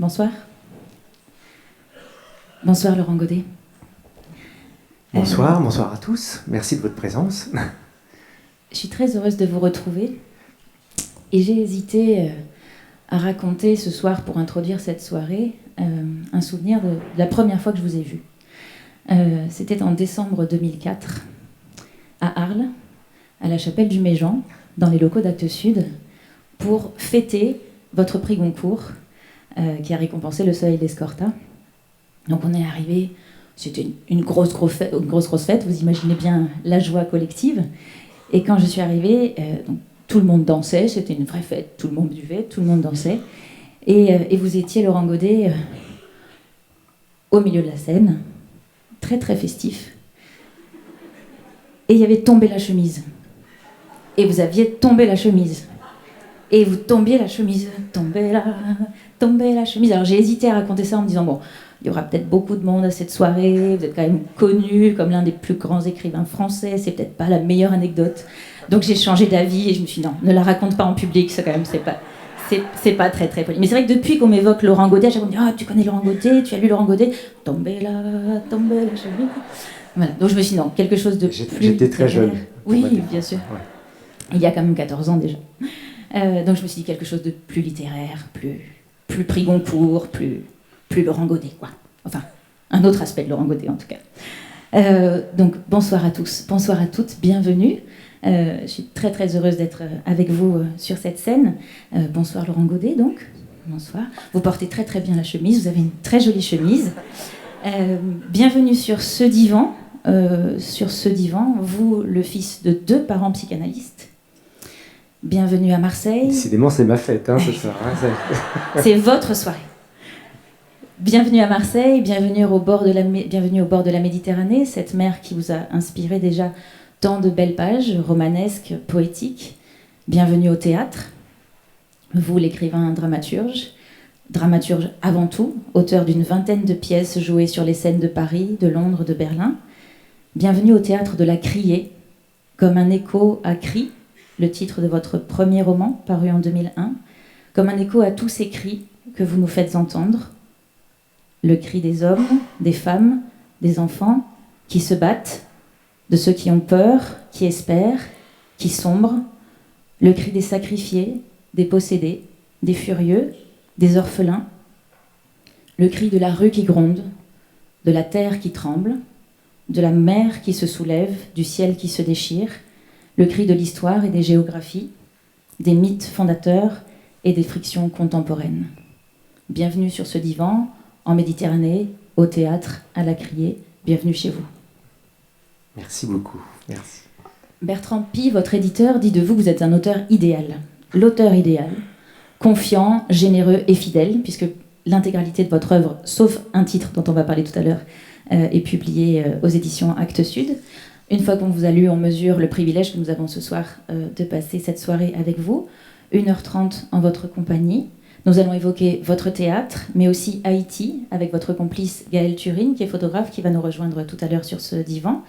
Bonsoir. Bonsoir Laurent Godet. Bonsoir, bonsoir à tous. Merci de votre présence. Je suis très heureuse de vous retrouver. Et j'ai hésité à raconter ce soir, pour introduire cette soirée, un souvenir de la première fois que je vous ai vu. C'était en décembre 2004, à Arles, à la chapelle du Méjean, dans les locaux d'Actes Sud, pour fêter votre prix Goncourt, qui a récompensé Le Soleil d'Escorta. Donc on est arrivé, c'était une grosse fête, vous imaginez bien la joie collective. Et quand je suis arrivée, donc, tout le monde dansait, c'était une vraie fête, tout le monde buvait, tout le monde dansait. Et vous étiez, Laurent Godet, au milieu de la scène, très très festif. Et il y avait tombé la chemise. Et vous aviez tombé la chemise. Et vous tombiez la chemise, tombez la chemise. Alors j'ai hésité à raconter ça en me disant, bon, il y aura peut-être beaucoup de monde à cette soirée, vous êtes quand même connu comme l'un des plus grands écrivains français, c'est peut-être pas la meilleure anecdote. Donc j'ai changé d'avis et je me suis dit, non, ne la raconte pas en public, ça quand même, c'est pas très très poli. Mais c'est vrai que depuis qu'on m'évoque Laurent Godet, à chaque fois on me dit, ah, tu connais Laurent Godet, tu as lu Laurent Godet, tombez la chemise. Voilà, donc je me suis dit, non, quelque chose de plus... J'étais très jeune. Oui, bien sûr. Ouais. Il y a quand même 14 ans déjà. Donc je me suis dit quelque chose de plus littéraire, plus prix Goncourt, plus Laurent Godet, quoi. Enfin, un autre aspect de Laurent Godet, en tout cas. Donc, bonsoir à tous, bonsoir à toutes, bienvenue. Je suis très, très heureuse d'être avec vous sur cette scène. Bonsoir Laurent Godet, donc. Bonsoir. Vous portez très, très bien la chemise, vous avez une très jolie chemise. Bienvenue sur ce divan. Vous, le fils de 2 parents psychanalystes. Bienvenue à Marseille. Décidément, c'est ma fête, ce soir. C'est votre soirée. Bienvenue à Marseille, bienvenue au bord de la Méditerranée, cette mer qui vous a inspiré déjà tant de belles pages romanesques, poétiques. Bienvenue au théâtre, vous l'écrivain dramaturge avant tout, auteur d'une 20aine de pièces jouées sur les scènes de Paris, de Londres, de Berlin. Bienvenue au théâtre de la Criée, comme un écho à Cri, le titre de votre premier roman, paru en 2001, comme un écho à tous ces cris que vous nous faites entendre. Le cri des hommes, des femmes, des enfants qui se battent, de ceux qui ont peur, qui espèrent, qui sombrent. Le cri des sacrifiés, des possédés, des furieux, des orphelins. Le cri de la rue qui gronde, de la terre qui tremble, de la mer qui se soulève, du ciel qui se déchire. Le cri de l'histoire et des géographies, des mythes fondateurs et des frictions contemporaines. Bienvenue sur ce divan, en Méditerranée, au théâtre, à la Criée. Bienvenue chez vous. Merci beaucoup. Merci. Bertrand Pi, votre éditeur, dit de vous que vous êtes un auteur idéal. L'auteur idéal, confiant, généreux et fidèle, puisque l'intégralité de votre œuvre, sauf un titre dont on va parler tout à l'heure, est publié aux éditions Actes Sud. Une fois qu'on vous a lu, on mesure le privilège que nous avons ce soir de passer cette soirée avec vous. 1h30 en votre compagnie. Nous allons évoquer votre théâtre, mais aussi Haïti, avec votre complice Gaël Turine, qui est photographe, qui va nous rejoindre tout à l'heure sur ce divan.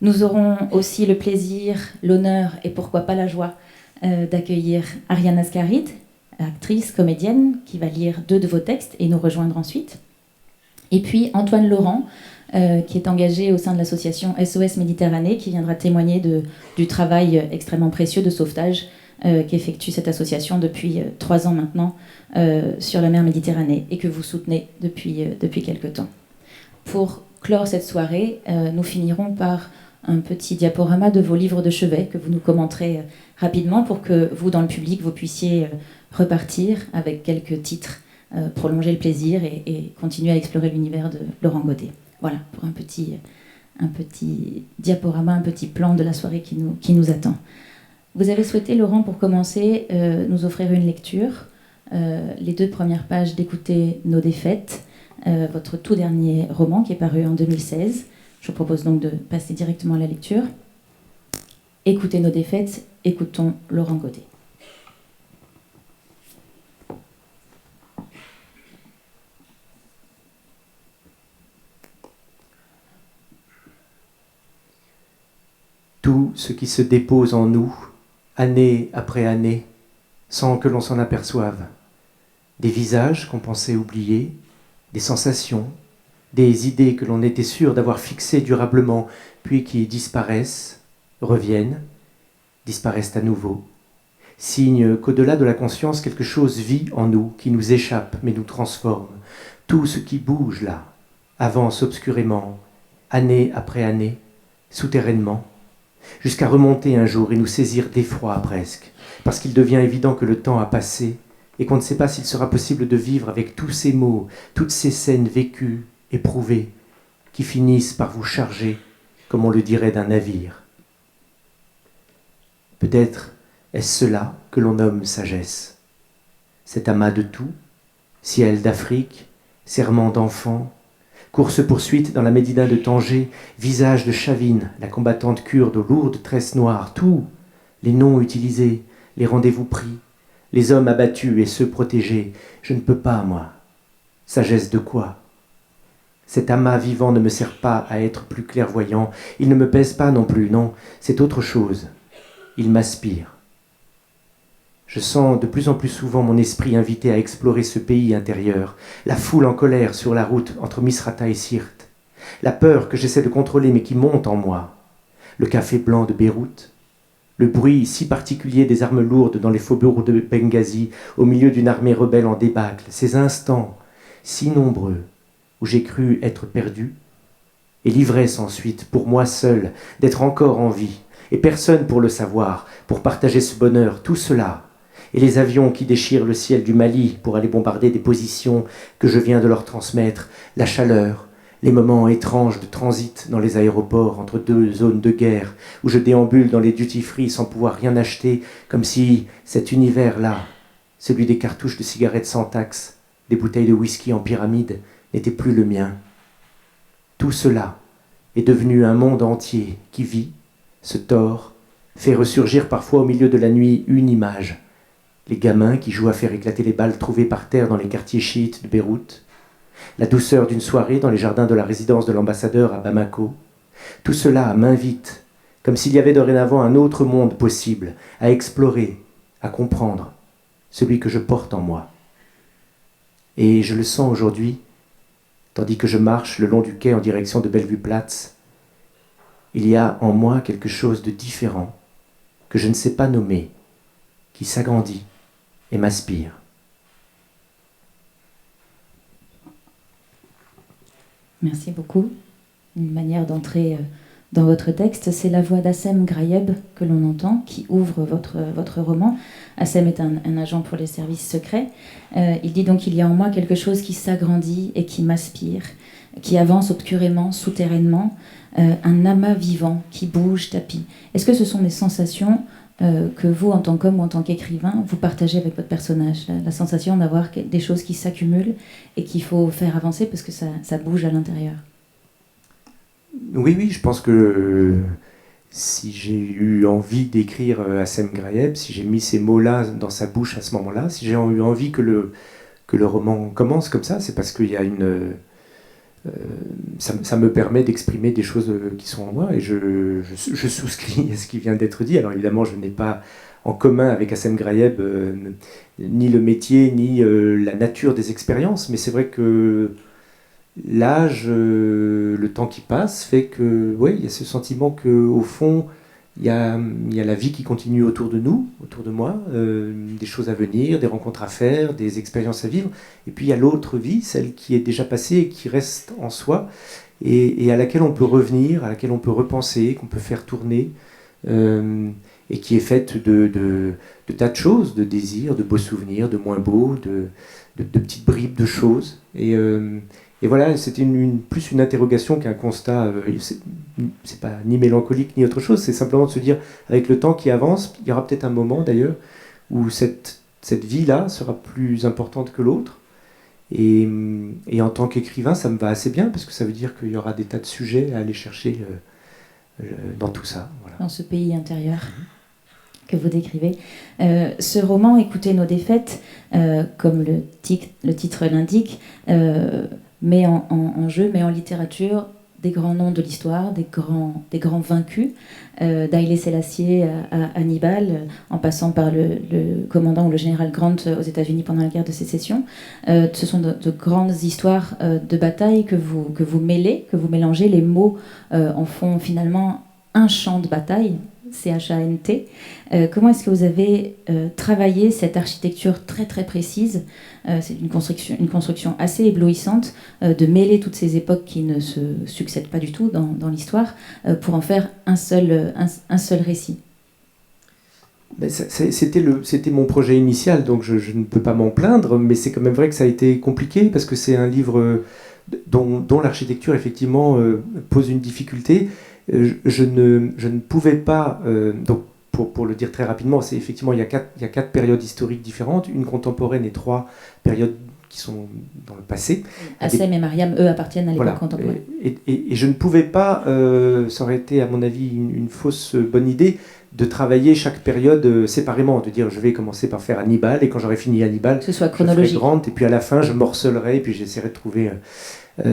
Nous aurons aussi le plaisir, l'honneur et pourquoi pas la joie d'accueillir Ariane Ascaride, actrice, comédienne, qui va lire 2 de vos textes et nous rejoindre ensuite. Et puis Antoine Laurent, qui est engagé au sein de l'association SOS Méditerranée, qui viendra témoigner du travail extrêmement précieux de sauvetage qu'effectue cette association depuis 3 ans maintenant sur la mer Méditerranée et que vous soutenez depuis quelque temps. Pour clore cette soirée, nous finirons par un petit diaporama de vos livres de chevet que vous nous commenterez rapidement pour que vous, dans le public, vous puissiez repartir avec quelques titres, prolonger le plaisir et continuer à explorer l'univers de Laurent Godet. Voilà, pour un petit diaporama, un petit plan de la soirée qui nous attend. Vous avez souhaité, Laurent, pour commencer, nous offrir une lecture, les 2 premières pages d'Écouter nos défaites, votre tout dernier roman qui est paru en 2016. Je vous propose donc de passer directement à la lecture. Écoutez nos défaites, écoutons Laurent Godet. Tout ce qui se dépose en nous, année après année, sans que l'on s'en aperçoive, des visages qu'on pensait oublier, des sensations, des idées que l'on était sûr d'avoir fixées durablement, puis qui disparaissent, reviennent, disparaissent à nouveau. Signe qu'au-delà de la conscience, quelque chose vit en nous, qui nous échappe mais nous transforme. Tout ce qui bouge là avance obscurément, année après année, souterrainement, jusqu'à remonter un jour et nous saisir d'effroi presque, parce qu'il devient évident que le temps a passé et qu'on ne sait pas s'il sera possible de vivre avec tous ces mots, toutes ces scènes vécues, éprouvées, qui finissent par vous charger, comme on le dirait d'un navire. Peut-être est-ce cela que l'on nomme sagesse, cet amas de tout, ciel d'Afrique, serment d'enfants, course-poursuite dans la Médina de Tanger, visage de Chavine, la combattante kurde aux lourdes tresses noires, tout, les noms utilisés, les rendez-vous pris, les hommes abattus et ceux protégés. Je ne peux pas, moi. Sagesse de quoi? Cet amas vivant ne me sert pas à être plus clairvoyant, il ne me pèse pas non plus, non, c'est autre chose. Il m'aspire. Je sens de plus en plus souvent mon esprit invité à explorer ce pays intérieur, la foule en colère sur la route entre Misrata et Sirte, la peur que j'essaie de contrôler mais qui monte en moi, le café blanc de Beyrouth, le bruit si particulier des armes lourdes dans les faubourgs de Benghazi, au milieu d'une armée rebelle en débâcle, ces instants si nombreux où j'ai cru être perdu, et l'ivresse ensuite, pour moi seul, d'être encore en vie, et personne pour le savoir, pour partager ce bonheur, tout cela, et les avions qui déchirent le ciel du Mali pour aller bombarder des positions que je viens de leur transmettre, la chaleur, les moments étranges de transit dans les aéroports entre deux zones de guerre, où je déambule dans les duty-free sans pouvoir rien acheter, comme si cet univers-là, celui des cartouches de cigarettes sans taxe, des bouteilles de whisky en pyramide, n'était plus le mien. Tout cela est devenu un monde entier qui vit, se tord, fait ressurgir parfois au milieu de la nuit une image. Les gamins qui jouent à faire éclater les balles trouvées par terre dans les quartiers chiites de Beyrouth, la douceur d'une soirée dans les jardins de la résidence de l'ambassadeur à Bamako, tout cela m'invite, comme s'il y avait dorénavant un autre monde possible, à explorer, à comprendre, celui que je porte en moi. Et je le sens aujourd'hui, tandis que je marche le long du quai en direction de Bellevue-Platz. Il y a en moi quelque chose de différent, que je ne sais pas nommer, qui s'agrandit et m'aspire. Merci beaucoup. Une manière d'entrer dans votre texte, c'est la voix d'Assem Grayeb que l'on entend, qui ouvre votre roman. Assem est un agent pour les services secrets. Il dit donc: il y a en moi quelque chose qui s'agrandit et qui m'aspire, qui avance obscurément, souterrainement, un amas vivant qui bouge, tapis. Est-ce que ce sont des sensations que vous, en tant qu'homme ou en tant qu'écrivain, vous partagez avec votre personnage, la sensation d'avoir des choses qui s'accumulent et qu'il faut faire avancer parce que ça bouge à l'intérieur? Oui, je pense que si j'ai eu envie d'écrire Assem Grayeb, si j'ai mis ces mots-là dans sa bouche à ce moment-là, si j'ai eu envie que le roman commence comme ça, c'est parce qu'il y a ça me permet d'exprimer des choses qui sont en moi, et je souscris à ce qui vient d'être dit. Alors évidemment, je n'ai pas en commun avec Assem Grayeb ni le métier, ni la nature des expériences, mais c'est vrai que l'âge, le temps qui passe, fait que, ouais, il y a ce sentiment qu'au fond, il y a la vie qui continue autour de nous, autour de moi, des choses à venir, des rencontres à faire, des expériences à vivre. Et puis il y a l'autre vie, celle qui est déjà passée et qui reste en soi, et à laquelle on peut revenir, à laquelle on peut repenser, qu'on peut faire tourner, et qui est faite de tas de choses, de désirs, de beaux souvenirs, de moins beaux, de petites bribes de choses. Et voilà, c'était plus une interrogation qu'un constat. C'est pas ni mélancolique ni autre chose, c'est simplement de se dire, avec le temps qui avance, il y aura peut-être un moment d'ailleurs où cette vie-là sera plus importante que l'autre. Et en tant qu'écrivain, ça me va assez bien, parce que ça veut dire qu'il y aura des tas de sujets à aller chercher dans tout ça. Voilà. Dans ce pays intérieur que vous décrivez. Ce roman, Écoutez nos défaites, comme le titre l'indique, met en jeu, met en littérature des grands noms de l'histoire, des grands vaincus, d'Haïlé Sélassié à Hannibal, en passant par le commandant ou le général Grant aux États-Unis pendant la guerre de sécession. Ce sont de grandes histoires de bataille que vous mêlez, que vous mélangez. Les mots en font finalement un champ de bataille, C-H-A-N-T. Comment est-ce que vous avez travaillé cette architecture très très précise? C'est une construction assez éblouissante, de mêler toutes ces époques qui ne se succèdent pas du tout dans l'histoire, pour en faire un seul récit. Ben, c'était mon projet initial, donc je ne peux pas m'en plaindre, mais c'est quand même vrai que ça a été compliqué, parce que c'est un livre dont l'architecture, effectivement, pose une difficulté. Je ne pouvais pas... donc, pour le dire très rapidement, c'est effectivement, il y a quatre périodes historiques différentes, une contemporaine et 3 périodes qui sont dans le passé. Assem et Mariam, eux, appartiennent à l'époque contemporaine. Et je ne pouvais pas, ça aurait été à mon avis une fausse bonne idée, de travailler chaque période séparément, de dire je vais commencer par faire Hannibal, et quand j'aurai fini Hannibal, que ce soit chronologique. Je ferai Grant, et puis à la fin je morcelerai, et puis j'essaierai de trouver...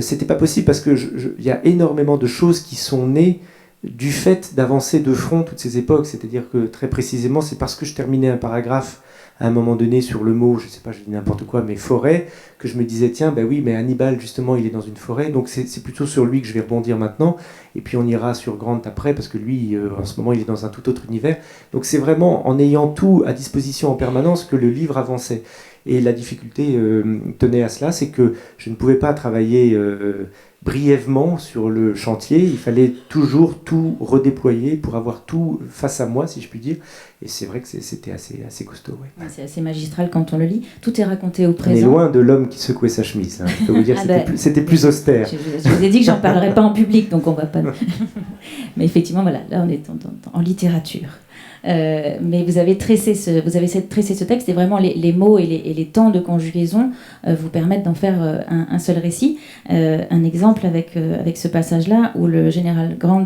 c'était pas possible, parce que il y a énormément de choses qui sont nées du fait d'avancer de front toutes ces époques, c'est-à-dire que très précisément, c'est parce que je terminais un paragraphe à un moment donné sur le mot, je sais pas, je dis n'importe quoi, mais forêt, que je me disais, tiens, ben oui, mais Hannibal, justement, il est dans une forêt, donc c'est plutôt sur lui que je vais rebondir maintenant, et puis on ira sur Grant après, parce que lui, en ce moment, il est dans un tout autre univers. Donc c'est vraiment en ayant tout à disposition en permanence que le livre avançait. Et la difficulté tenait à cela, c'est que je ne pouvais pas travailler brièvement sur le chantier, il fallait toujours tout redéployer pour avoir tout face à moi, si je puis dire. Et c'est vrai que c'était assez costaud. Ouais. C'est assez magistral quand on le lit. Tout est raconté au présent. On est loin de l'homme qui secouait sa chemise. Hein. Je peux vous dire, c'était plus austère. Je vous ai dit que j'en parlerai pas en public, donc on va pas... Mais effectivement, voilà, là on est en littérature. Mais vous avez tracé ce texte, et vraiment les mots et les temps de conjugaison vous permettent d'en faire un seul récit. Un exemple avec ce passage-là où le général Grant,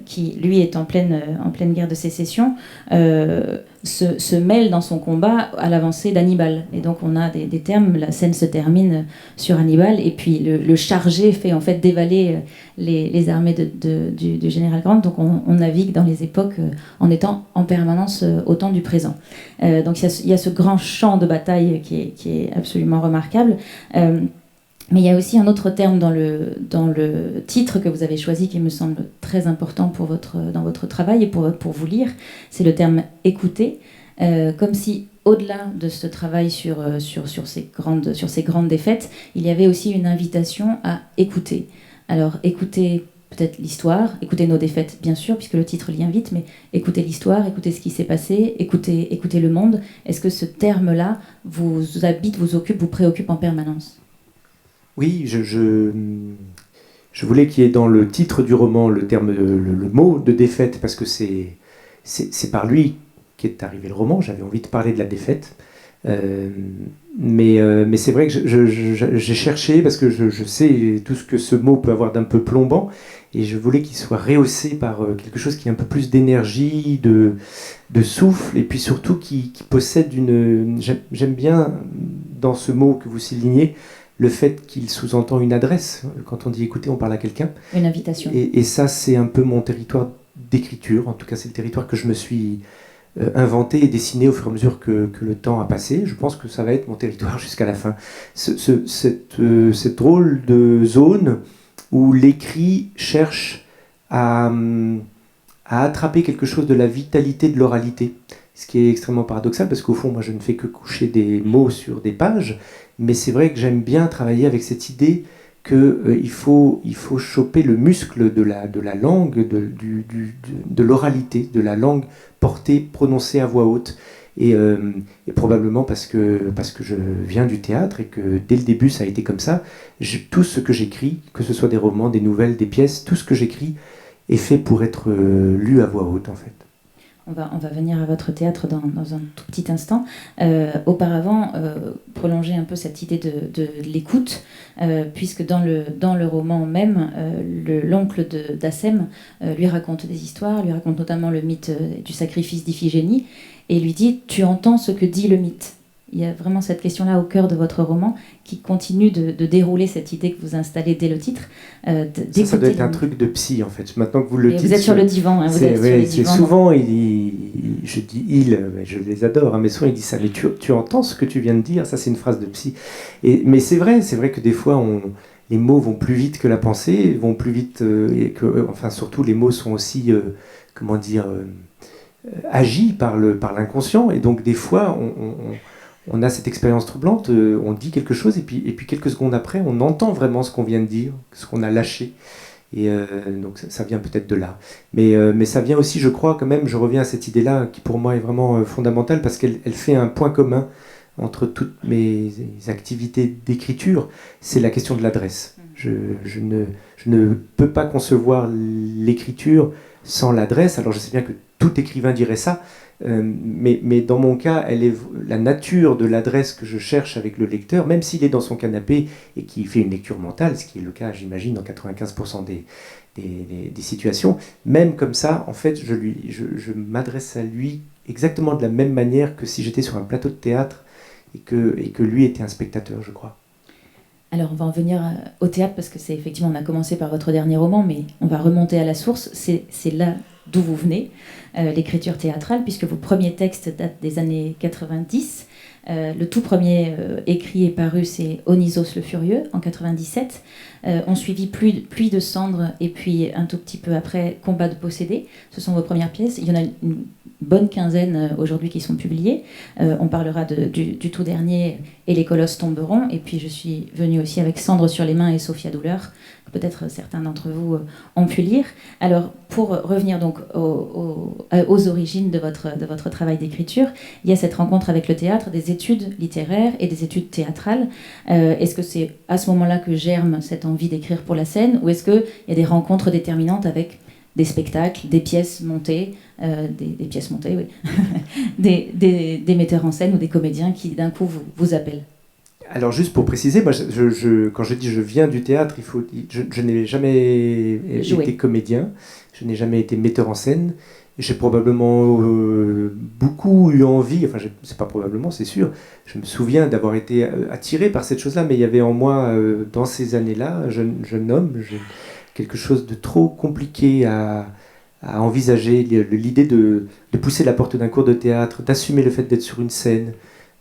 qui lui est en pleine guerre de sécession, se mêle dans son combat à l'avancée d'Hannibal. Et donc on a des termes, la scène se termine sur Hannibal, et puis le chargé fait en fait dévaler les armées du général Grant. Donc on navigue dans les époques en étant en permanence au temps du présent. Donc il y a ce grand champ de bataille qui est absolument remarquable. Mais il y a aussi un autre terme dans le titre que vous avez choisi qui me semble très important dans votre travail et pour vous lire, c'est le terme « écouter », comme si au-delà de ce travail sur ces grandes défaites, il y avait aussi une invitation à écouter. Alors écouter peut-être l'histoire, écouter nos défaites bien sûr, puisque le titre l'y invite, mais écouter l'histoire, écouter ce qui s'est passé, écouter le monde. Est-ce que ce terme-là vous habite, vous occupe, vous préoccupe en permanence ? Oui, je voulais qu'il y ait dans le titre du roman le terme, le mot de défaite, parce que c'est par lui qu'est arrivé le roman. J'avais envie de parler de la défaite. Mais c'est vrai que j'ai cherché, parce que je sais tout ce que ce mot peut avoir d'un peu plombant, et je voulais qu'il soit rehaussé par quelque chose qui a un peu plus d'énergie, de souffle, et puis surtout qui possède une... J'aime bien, dans ce mot que vous soulignez, le fait qu'il sous-entend une adresse. Quand on dit écouter, on parle à quelqu'un. Une invitation. Et ça, c'est un peu mon territoire d'écriture. En tout cas, c'est le territoire que je me suis inventé et dessiné au fur et à mesure que le temps a passé. Je pense que ça va être mon territoire jusqu'à la fin. Cette drôle de zone où l'écrit cherche à attraper quelque chose de la vitalité de l'oralité. Ce qui est extrêmement paradoxal, parce qu'au fond, moi, je ne fais que coucher des mots sur des pages, mais c'est vrai que j'aime bien travailler avec cette idée qu'il faut choper le muscle de la langue, de l'oralité, de la langue portée, prononcée à voix haute. Et probablement parce que je viens du théâtre et que dès le début ça a été comme ça, tout ce que j'écris, que ce soit des romans, des nouvelles, des pièces, tout ce que j'écris est fait pour être lu à voix haute en fait. On va venir à votre théâtre dans un tout petit instant. Auparavant, prolonger un peu cette idée de l'écoute, puisque dans le roman même, l'oncle d'Assem lui raconte des histoires, lui raconte notamment le mythe du sacrifice d'Iphigénie, et lui dit « tu entends ce que dit le mythe ». Il y a vraiment cette question-là au cœur de votre roman qui continue de dérouler cette idée que vous installez dès le titre. Ça doit être un truc de psy, en fait. Maintenant que vous le dites... Vous êtes sur le divan. Hein, c'est souvent, je dis je les adore, hein, mais souvent il dit ça. Mais tu entends ce que tu viens de dire? Ça, c'est une phrase de psy. Mais c'est vrai que des fois, les mots vont plus vite que la pensée, vont plus vite... enfin, surtout, les mots sont aussi, agis par l'inconscient. Et donc, des fois, on a cette expérience troublante, on dit quelque chose, et puis quelques secondes après, on entend vraiment ce qu'on vient de dire, ce qu'on a lâché. Et donc ça vient peut-être de là. Mais ça vient aussi, je crois, quand même, je reviens à cette idée-là, qui pour moi est vraiment fondamentale, parce qu'elle fait un point commun entre toutes mes activités d'écriture, c'est la question de l'adresse. Je ne peux pas concevoir l'écriture sans l'adresse. Alors je sais bien que tout écrivain dirait ça, mais dans mon cas, elle est la nature de l'adresse que je cherche avec le lecteur, même s'il est dans son canapé et qu'il fait une lecture mentale, ce qui est le cas, j'imagine, dans 95% des situations. Même comme ça, en fait, je m'adresse à lui exactement de la même manière que si j'étais sur un plateau de théâtre et que lui était un spectateur, je crois. Alors, on va en venir au théâtre, parce que c'est effectivement, on a commencé par votre dernier roman, mais on va remonter à la source. C'est là d'où vous venez, l'écriture théâtrale, puisque vos premiers textes datent des années 90. Le tout premier écrit et paru, c'est Onisos le Furieux, en 97. On suivit Pluie de cendres, et puis un tout petit peu après, Combat de possédés. Ce sont vos premières pièces. Il y en a une bonne quinzaine aujourd'hui qui sont publiées. On parlera du tout dernier, Et les colosses tomberont. Et puis je suis venue aussi avec Cendres sur les mains et Sophia Douleur, que peut-être certains d'entre vous ont pu lire. Alors, pour revenir donc aux origines de votre travail d'écriture, il y a cette rencontre avec le théâtre, des études littéraires et des études théâtrales. Est-ce que c'est à ce moment-là que germe cette envie d'écrire pour la scène, ou est-ce qu'il y a des rencontres déterminantes avec des spectacles, des pièces montées, des pièces montées, oui, des metteurs en scène ou des comédiens qui d'un coup vous appellent? Alors juste pour préciser, moi, quand je dis je viens du théâtre, je n'ai jamais été comédien, je n'ai jamais été metteur en scène. J'ai probablement beaucoup eu envie, enfin c'est pas probablement, c'est sûr, je me souviens d'avoir été attiré par cette chose-là, mais il y avait en moi, dans ces années-là, jeune homme, quelque chose de trop compliqué à envisager, l'idée de pousser la porte d'un cours de théâtre, d'assumer le fait d'être sur une scène,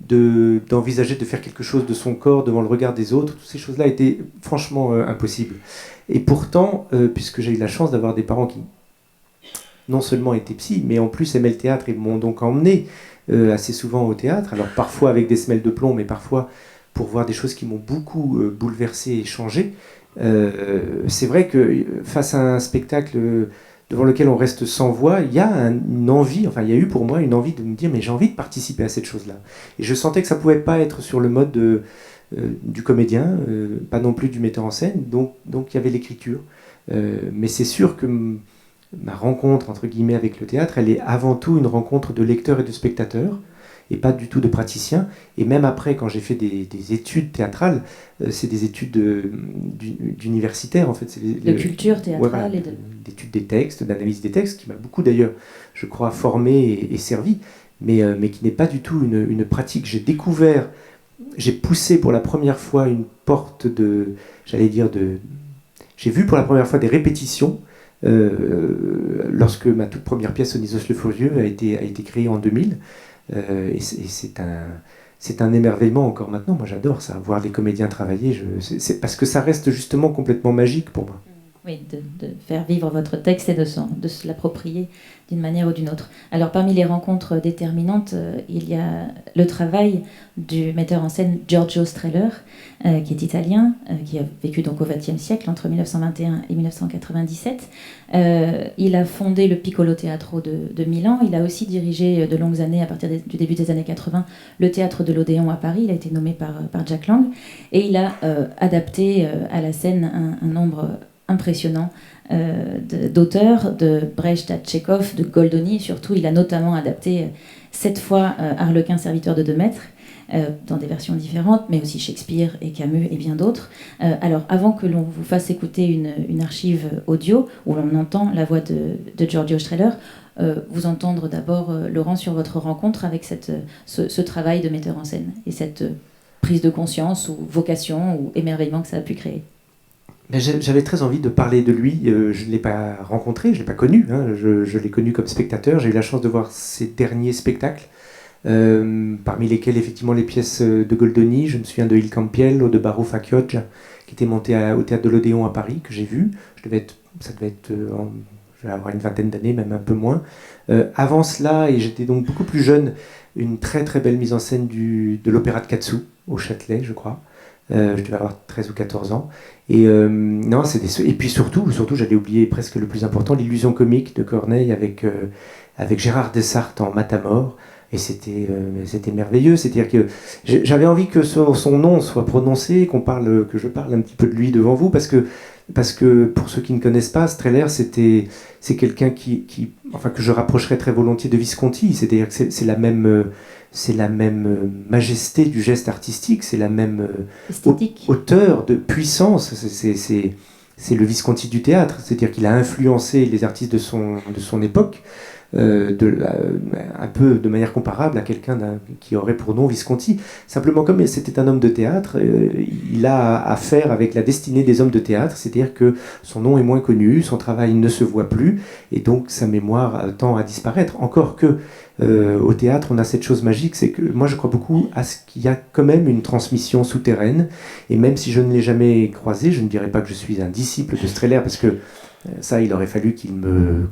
d'envisager de faire quelque chose de son corps devant le regard des autres. Toutes ces choses-là étaient franchement impossibles. Et pourtant, puisque j'ai eu la chance d'avoir des parents qui non seulement étaient psy, mais en plus aimaient le théâtre et m'ont donc emmené assez souvent au théâtre, alors parfois avec des semelles de plomb, mais parfois pour voir des choses qui m'ont beaucoup bouleversé et changé. C'est vrai que face à un spectacle devant lequel on reste sans voix, il y a une envie, enfin il y a eu pour moi une envie de me dire mais j'ai envie de participer à cette chose-là. Et je sentais que ça ne pouvait pas être sur le mode du comédien, pas non plus du metteur en scène, donc il y avait l'écriture. Mais c'est sûr que ma rencontre entre guillemets avec le théâtre, elle est avant tout une rencontre de lecteurs et de spectateurs, et pas du tout de praticiens. Et même après, quand j'ai fait des études théâtrales, c'est des études d'universitaires, en fait. De culture théâtrale, ouais, d'études des textes, d'analyse des textes, qui m'a beaucoup d'ailleurs, je crois, formé et servi, mais qui n'est pas du tout une pratique. J'ai poussé pour la première fois une porte j'ai vu pour la première fois des répétitions, lorsque ma toute première pièce, Onisos le Furieux, a été créée en 2000. Et c'est un émerveillement encore maintenant. Moi, j'adore ça, voir les comédiens travailler. C'est parce que ça reste justement complètement magique pour moi. Oui, de faire vivre votre texte et de se l'approprier d'une manière ou d'une autre. Alors, parmi les rencontres déterminantes, il y a le travail du metteur en scène Giorgio Strehler, qui est italien, qui a vécu donc au XXe siècle, entre 1921 et 1997. Il a fondé le Piccolo Teatro de Milan. Il a aussi dirigé de longues années, à partir du début des années 80, le Théâtre de l'Odéon à Paris. Il a été nommé par Jack Lang. Et il a adapté à la scène un nombre impressionnant d'auteurs, de Brecht à Tchekhov, de Goldoni. Surtout, il a notamment adapté 7 fois Harlequin serviteur de Demètre, dans des versions différentes, mais aussi Shakespeare et Camus et bien d'autres. Alors, avant que l'on vous fasse écouter une archive audio où l'on entend la voix de Giorgio Strehler, vous entendre d'abord, Laurent, sur votre rencontre avec ce travail de metteur en scène et cette prise de conscience ou vocation ou émerveillement que ça a pu créer. Mais j'avais très envie de parler de lui. Je ne l'ai pas rencontré, je ne l'ai pas connu. Hein. Je l'ai connu comme spectateur. J'ai eu la chance de voir ses derniers spectacles, parmi lesquels effectivement les pièces de Goldoni. Je me souviens de Il Campiello, de Baruch Chioggia, qui était monté au théâtre de l'Odéon à Paris, que j'ai vu. Ça devait être, je vais avoir une vingtaine d'années, même un peu moins. Avant cela, et j'étais donc beaucoup plus jeune, une très très belle mise en scène de l'Opéra de Katsu, au Châtelet, je crois. Je devais avoir 13 ou 14 ans. Et, non, et puis surtout, j'allais oublier presque le plus important, l'illusion comique de Corneille avec Gérard Dessarthe en Matamor. Et c'était merveilleux. C'est-à-dire que j'avais envie que son nom soit prononcé, que je parle un petit peu de lui devant vous, parce que pour ceux qui ne connaissent pas, Strehler, c'est quelqu'un que je rapprocherais très volontiers de Visconti. C'est-à-dire que c'est la même majesté du geste artistique, c'est la même hauteur de puissance. C'est le Visconti du théâtre, c'est-à-dire qu'il a influencé les artistes de son époque, un peu de manière comparable à quelqu'un qui aurait pour nom Visconti. Simplement, comme c'était un homme de théâtre, il a affaire avec la destinée des hommes de théâtre, c'est-à-dire que son nom est moins connu, son travail ne se voit plus, et donc sa mémoire tend à disparaître. Encore que au théâtre, on a cette chose magique, c'est que moi je crois beaucoup à ce qu'il y a quand même une transmission souterraine, et même si je ne l'ai jamais croisé, je ne dirais pas que je suis un disciple de Strehler, parce que ça, il aurait fallu qu'il me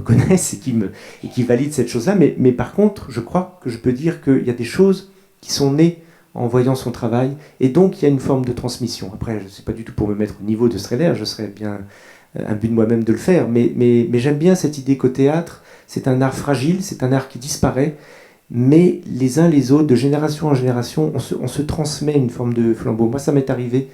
connaisse et qui valide cette chose-là, mais par contre, je crois que je peux dire qu'il y a des choses qui sont nées en voyant son travail, et donc il y a une forme de transmission. Après, je ne sais pas du tout pour me mettre au niveau de Strehler, je serais bien imbu de moi-même de le faire, mais j'aime bien cette idée qu'au théâtre, c'est un art fragile, c'est un art qui disparaît, mais les uns les autres, de génération en génération, on se transmet une forme de flambeau. Moi, ça m'est arrivé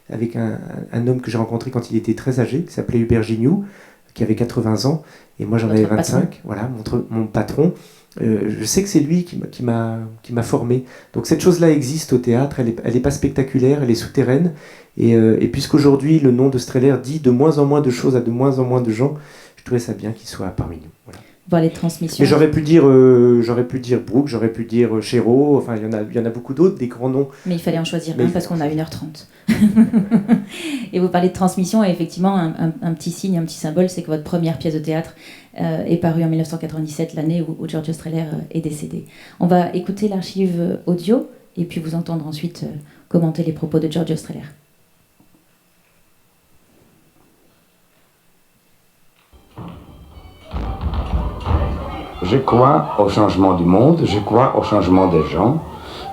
avec un homme que j'ai rencontré quand il était très âgé, qui s'appelait Hubert Gignoux, qui avait 80 ans, et moi j'en avais 25, patron. Voilà, mon patron. Je sais que c'est lui qui m'a formé. Donc cette chose-là existe au théâtre, elle est pas spectaculaire, elle est souterraine, et puisqu'aujourd'hui le nom de Strehler dit de moins en moins de choses à de moins en moins de gens, je trouvais ça bien qu'il soit parmi nous. Voilà. Voir les transmissions. Mais j'aurais pu dire Brooke, j'aurais pu dire Chéreau, enfin il y en a beaucoup d'autres, des grands noms. Mais il fallait en choisir un parce qu'on a 1h30. Et vous parlez de transmission, et effectivement un petit signe, un petit symbole, c'est que votre première pièce de théâtre est parue en 1997, l'année où Giorgio Strehler est décédé. On va écouter l'archive audio et puis vous entendre ensuite commenter les propos de Giorgio Strehler. Je crois au changement du monde, je crois au changement des gens,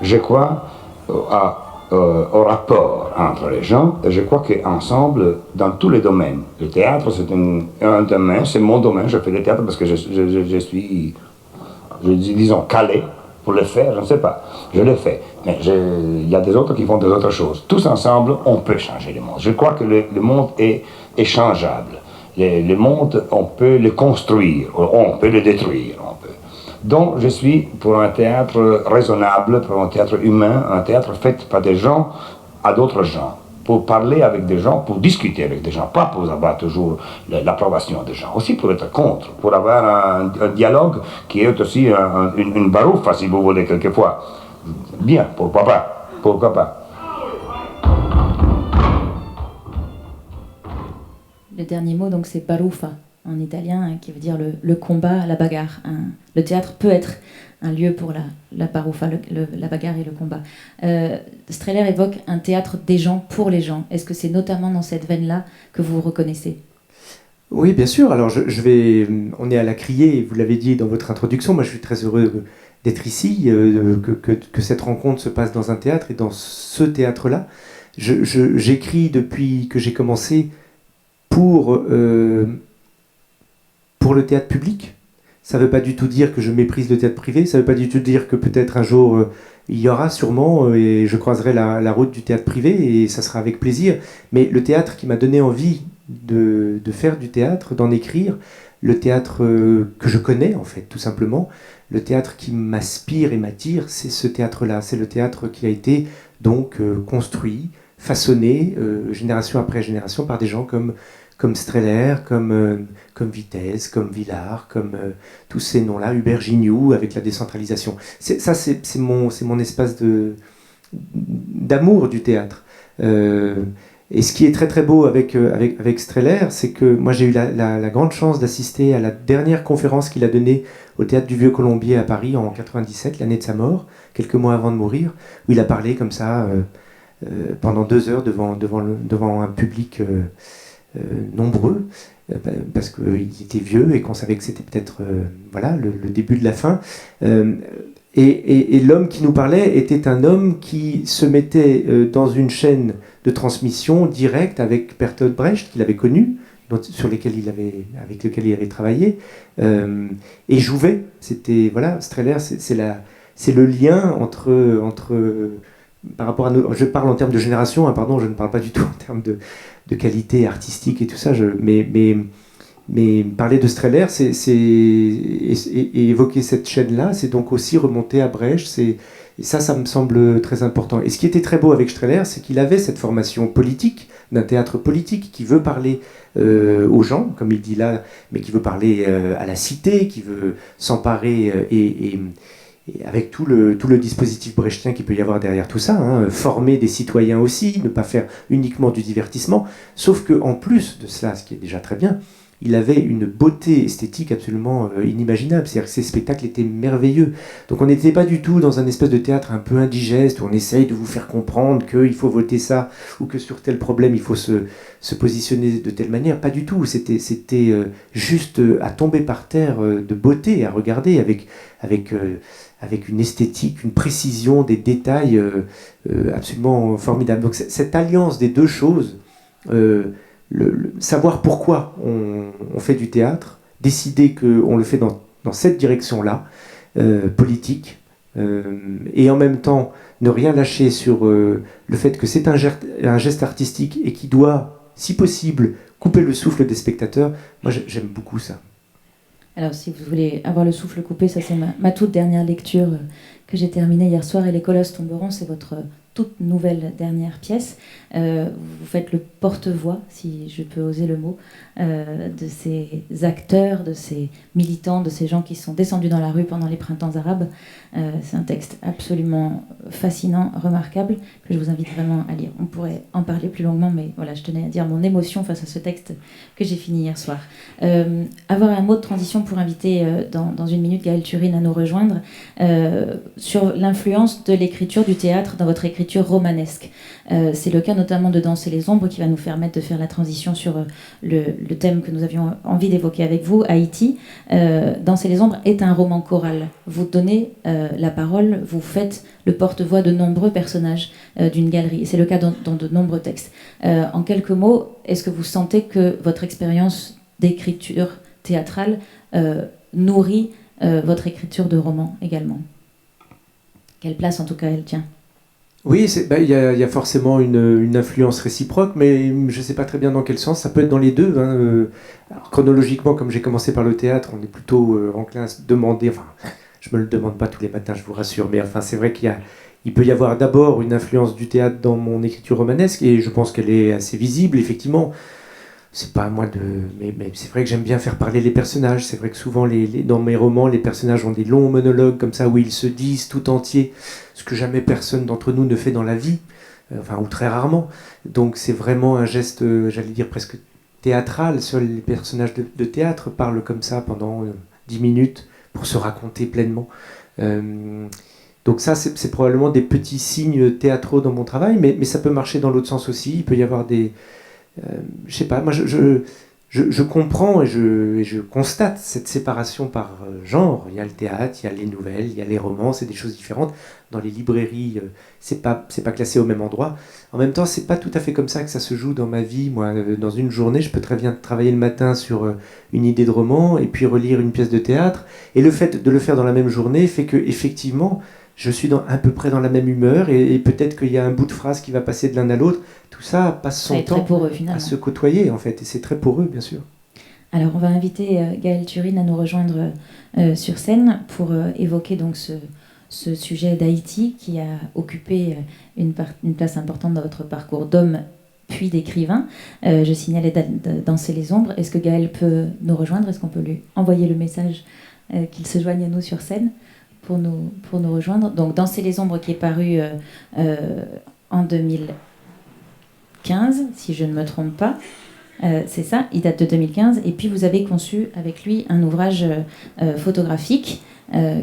je crois au rapport entre les gens, et je crois qu'ensemble, dans tous les domaines, le théâtre c'est un domaine, c'est mon domaine, je fais le théâtre parce que je suis, disons, calé pour le faire, je ne sais pas, je le fais, mais il y a des autres qui font des autres choses. Tous ensemble, on peut changer le monde. Je crois que le monde est changeable. Le monde, on peut le construire, on peut le détruire. Donc, je suis pour un théâtre raisonnable, pour un théâtre humain, un théâtre fait par des gens à d'autres gens, pour parler avec des gens, pour discuter avec des gens, pas pour avoir toujours l'approbation des gens, aussi pour être contre, pour avoir un dialogue qui est aussi une barouffa, si vous voulez, quelquefois. Bien, pourquoi pas, pourquoi pas. Le dernier mot, donc, c'est baruffa en italien, qui veut dire le combat, la bagarre. Le théâtre peut être un lieu pour la baruffa, la bagarre et le combat. Strehler évoque un théâtre des gens pour les gens. Est-ce que c'est notamment dans cette veine-là que vous vous reconnaissez ? Oui, bien sûr. Alors, on est à la Criée, vous l'avez dit dans votre introduction. Moi, je suis très heureux d'être ici, que cette rencontre se passe dans un théâtre, et dans ce théâtre-là. J'écris depuis que j'ai commencé pour le théâtre public. Ça ne veut pas du tout dire que je méprise le théâtre privé, ça ne veut pas du tout dire que peut-être un jour il y aura sûrement, et je croiserai la route du théâtre privé, et ça sera avec plaisir. Mais le théâtre qui m'a donné envie de faire du théâtre, d'en écrire, le théâtre que je connais en fait, tout simplement, le théâtre qui m'aspire et m'attire, c'est ce théâtre-là. C'est le théâtre qui a été donc construit, façonné, génération après génération, par des gens comme comme Streller, comme Vitesse, comme Villard, comme tous ces noms-là, Hubert Gignoux avec la décentralisation. C'est mon espace d'amour du théâtre. Et ce qui est très très beau avec Streller, c'est que moi j'ai eu la grande chance d'assister à la dernière conférence qu'il a donnée au Théâtre du Vieux Colombier à Paris en 97, l'année de sa mort, quelques mois avant de mourir, où il a parlé comme ça pendant 2 heures devant un public nombreux, parce qu'il était vieux et qu'on savait que c'était peut-être le début de la fin. Et l'homme qui nous parlait était un homme qui se mettait dans une chaîne de transmission directe avec Bertolt Brecht, qu'il avait connu, avec lequel il avait travaillé, et jouait. C'était, Streller, c'est le lien entre par rapport à je parle en termes de génération, hein, pardon, je ne parle pas du tout en termes de qualité artistique et tout ça, mais parler de Streller, et évoquer cette chaîne-là, c'est donc aussi remonter à Brecht, et ça me semble très important. Et ce qui était très beau avec Streller, c'est qu'il avait cette formation politique, d'un théâtre politique, qui veut parler aux gens, comme il dit là, mais qui veut parler à la cité, qui veut s'emparer, et avec tout le dispositif brechtien qu'il peut y avoir derrière tout ça, hein, former des citoyens aussi, ne pas faire uniquement du divertissement, sauf qu'en plus de cela, ce qui est déjà très bien, il avait une beauté esthétique absolument inimaginable. C'est-à-dire que ces spectacles étaient merveilleux. Donc on n'était pas du tout dans un espèce de théâtre un peu indigeste, où on essaye de vous faire comprendre qu'il faut voter ça, ou que sur tel problème il faut se positionner de telle manière. Pas du tout. C'était juste à tomber par terre de beauté, à regarder avec une esthétique, une précision des détails absolument formidable. Donc cette alliance des deux choses, savoir pourquoi on fait du théâtre, décider qu'on le fait dans cette direction-là, politique, et en même temps ne rien lâcher sur le fait que c'est un geste artistique et qui doit, si possible, couper le souffle des spectateurs. Moi j'aime beaucoup ça. Alors si vous voulez avoir le souffle coupé, ça c'est ma toute dernière lecture que j'ai terminée hier soir, et les colosses tomberont, c'est votre toute nouvelle dernière pièce. Vous faites le porte-voix, si je peux oser le mot, de ces acteurs, de ces militants, de ces gens qui sont descendus dans la rue pendant les printemps arabes. C'est un texte absolument fascinant, remarquable, que je vous invite vraiment à lire. On pourrait en parler plus longuement, mais voilà, je tenais à dire mon émotion face à ce texte que j'ai fini hier soir. Avoir un mot de transition pour inviter dans une minute Gaëlle Turine à nous rejoindre sur l'influence de l'écriture du théâtre dans votre écriture romanesque. C'est le cas notamment de Danser les ombres, qui va nous permettre de faire la transition sur le thème que nous avions envie d'évoquer avec vous, Haïti. Danser les ombres est un roman choral. Vous donnez la parole, vous faites le porte-voix de nombreux personnages d'une galerie. C'est le cas dans de nombreux textes. En quelques mots, est-ce que vous sentez que votre expérience d'écriture théâtrale nourrit votre écriture de roman également? Quelle place en tout cas elle tient? Oui, il y a forcément une influence réciproque, mais je ne sais pas très bien dans quel sens. Ça peut être dans les deux. Hein. Alors, chronologiquement, comme j'ai commencé par le théâtre, on est plutôt enclin à se demander, enfin, je me le demande pas tous les matins, je vous rassure, mais enfin, c'est vrai il peut y avoir d'abord une influence du théâtre dans mon écriture romanesque, et je pense qu'elle est assez visible, effectivement. C'est pas à moi mais c'est vrai que j'aime bien faire parler les personnages. C'est vrai que souvent, dans mes romans, les personnages ont des longs monologues comme ça, où ils se disent tout entiers, ce que jamais personne d'entre nous ne fait dans la vie, ou très rarement. Donc c'est vraiment un geste, j'allais dire presque théâtral. Seuls les personnages de théâtre parlent comme ça pendant 10 minutes pour se raconter pleinement. Donc ça, c'est probablement des petits signes théâtraux dans mon travail, mais ça peut marcher dans l'autre sens aussi. Il peut y avoir je sais pas, moi je comprends et je constate cette séparation par genre. Il y a le théâtre, il y a les nouvelles, il y a les romans, c'est des choses différentes. Dans les librairies, c'est pas classé au même endroit. En même temps, c'est pas tout à fait comme ça que ça se joue dans ma vie. Moi, dans une journée, je peux très bien travailler le matin sur une idée de roman et puis relire une pièce de théâtre. Et le fait de le faire dans la même journée fait que, effectivement, je suis à peu près dans la même humeur, et peut-être qu'il y a un bout de phrase qui va passer de l'un à l'autre. Tout ça passe son temps à se côtoyer, en fait, et c'est très poreux, bien sûr. Alors, on va inviter Gaëlle Turine à nous rejoindre sur scène pour évoquer donc ce sujet d'Haïti qui a occupé une place importante dans votre parcours d'homme puis d'écrivain. Je signalais Danser les ombres. Est-ce que Gaël peut nous rejoindre? Est-ce qu'on peut lui envoyer le message qu'il se joigne à nous sur scène pour nous rejoindre? Donc Danser les ombres qui est paru en 2015, si je ne me trompe pas. C'est ça, il date de 2015. Et puis vous avez conçu avec lui un ouvrage photographique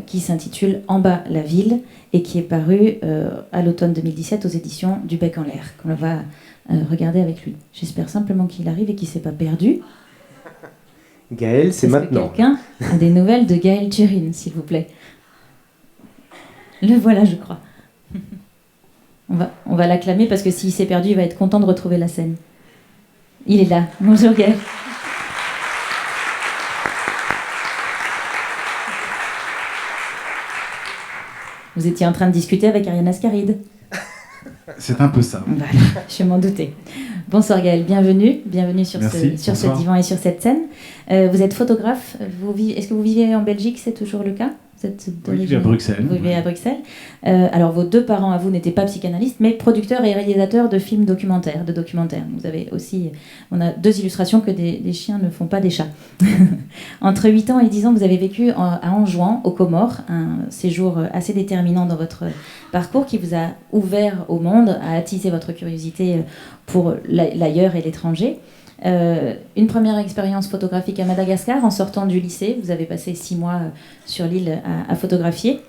qui s'intitule En bas la ville et qui est paru à l'automne 2017 aux éditions du Bec en l'air, qu'on va regarder avec lui. J'espère simplement qu'il arrive et qu'il ne s'est pas perdu. Gaël, c'est maintenant. Que quelqu'un a des nouvelles de Gaël Turin, s'il vous plaît? Le voilà, je crois. On va l'acclamer parce que s'il s'est perdu, il va être content de retrouver la scène. Il est là. Bonjour Gaël. Vous étiez en train de discuter avec Ariane Ascaride. C'est un peu ça. Voilà, je m'en doutais. Bonsoir Gaël, bienvenue sur ce divan et sur cette scène. Vous êtes photographe. Est-ce que vous vivez en Belgique? C'est toujours le cas? Oui, je vis à Bruxelles. Vous vivez à Bruxelles. Alors, vos deux parents à vous n'étaient pas psychanalystes, mais producteurs et réalisateurs de films documentaires. Vous avez aussi... On a deux illustrations que des chiens ne font pas des chats. Entre 8 ans et 10 ans, vous avez vécu à Anjouan, aux Comores, un séjour assez déterminant dans votre parcours qui vous a ouvert au monde, a attisé votre curiosité pour l'ailleurs et l'étranger. Une première expérience photographique à Madagascar en sortant du lycée. Vous avez passé 6 mois sur l'île à photographier.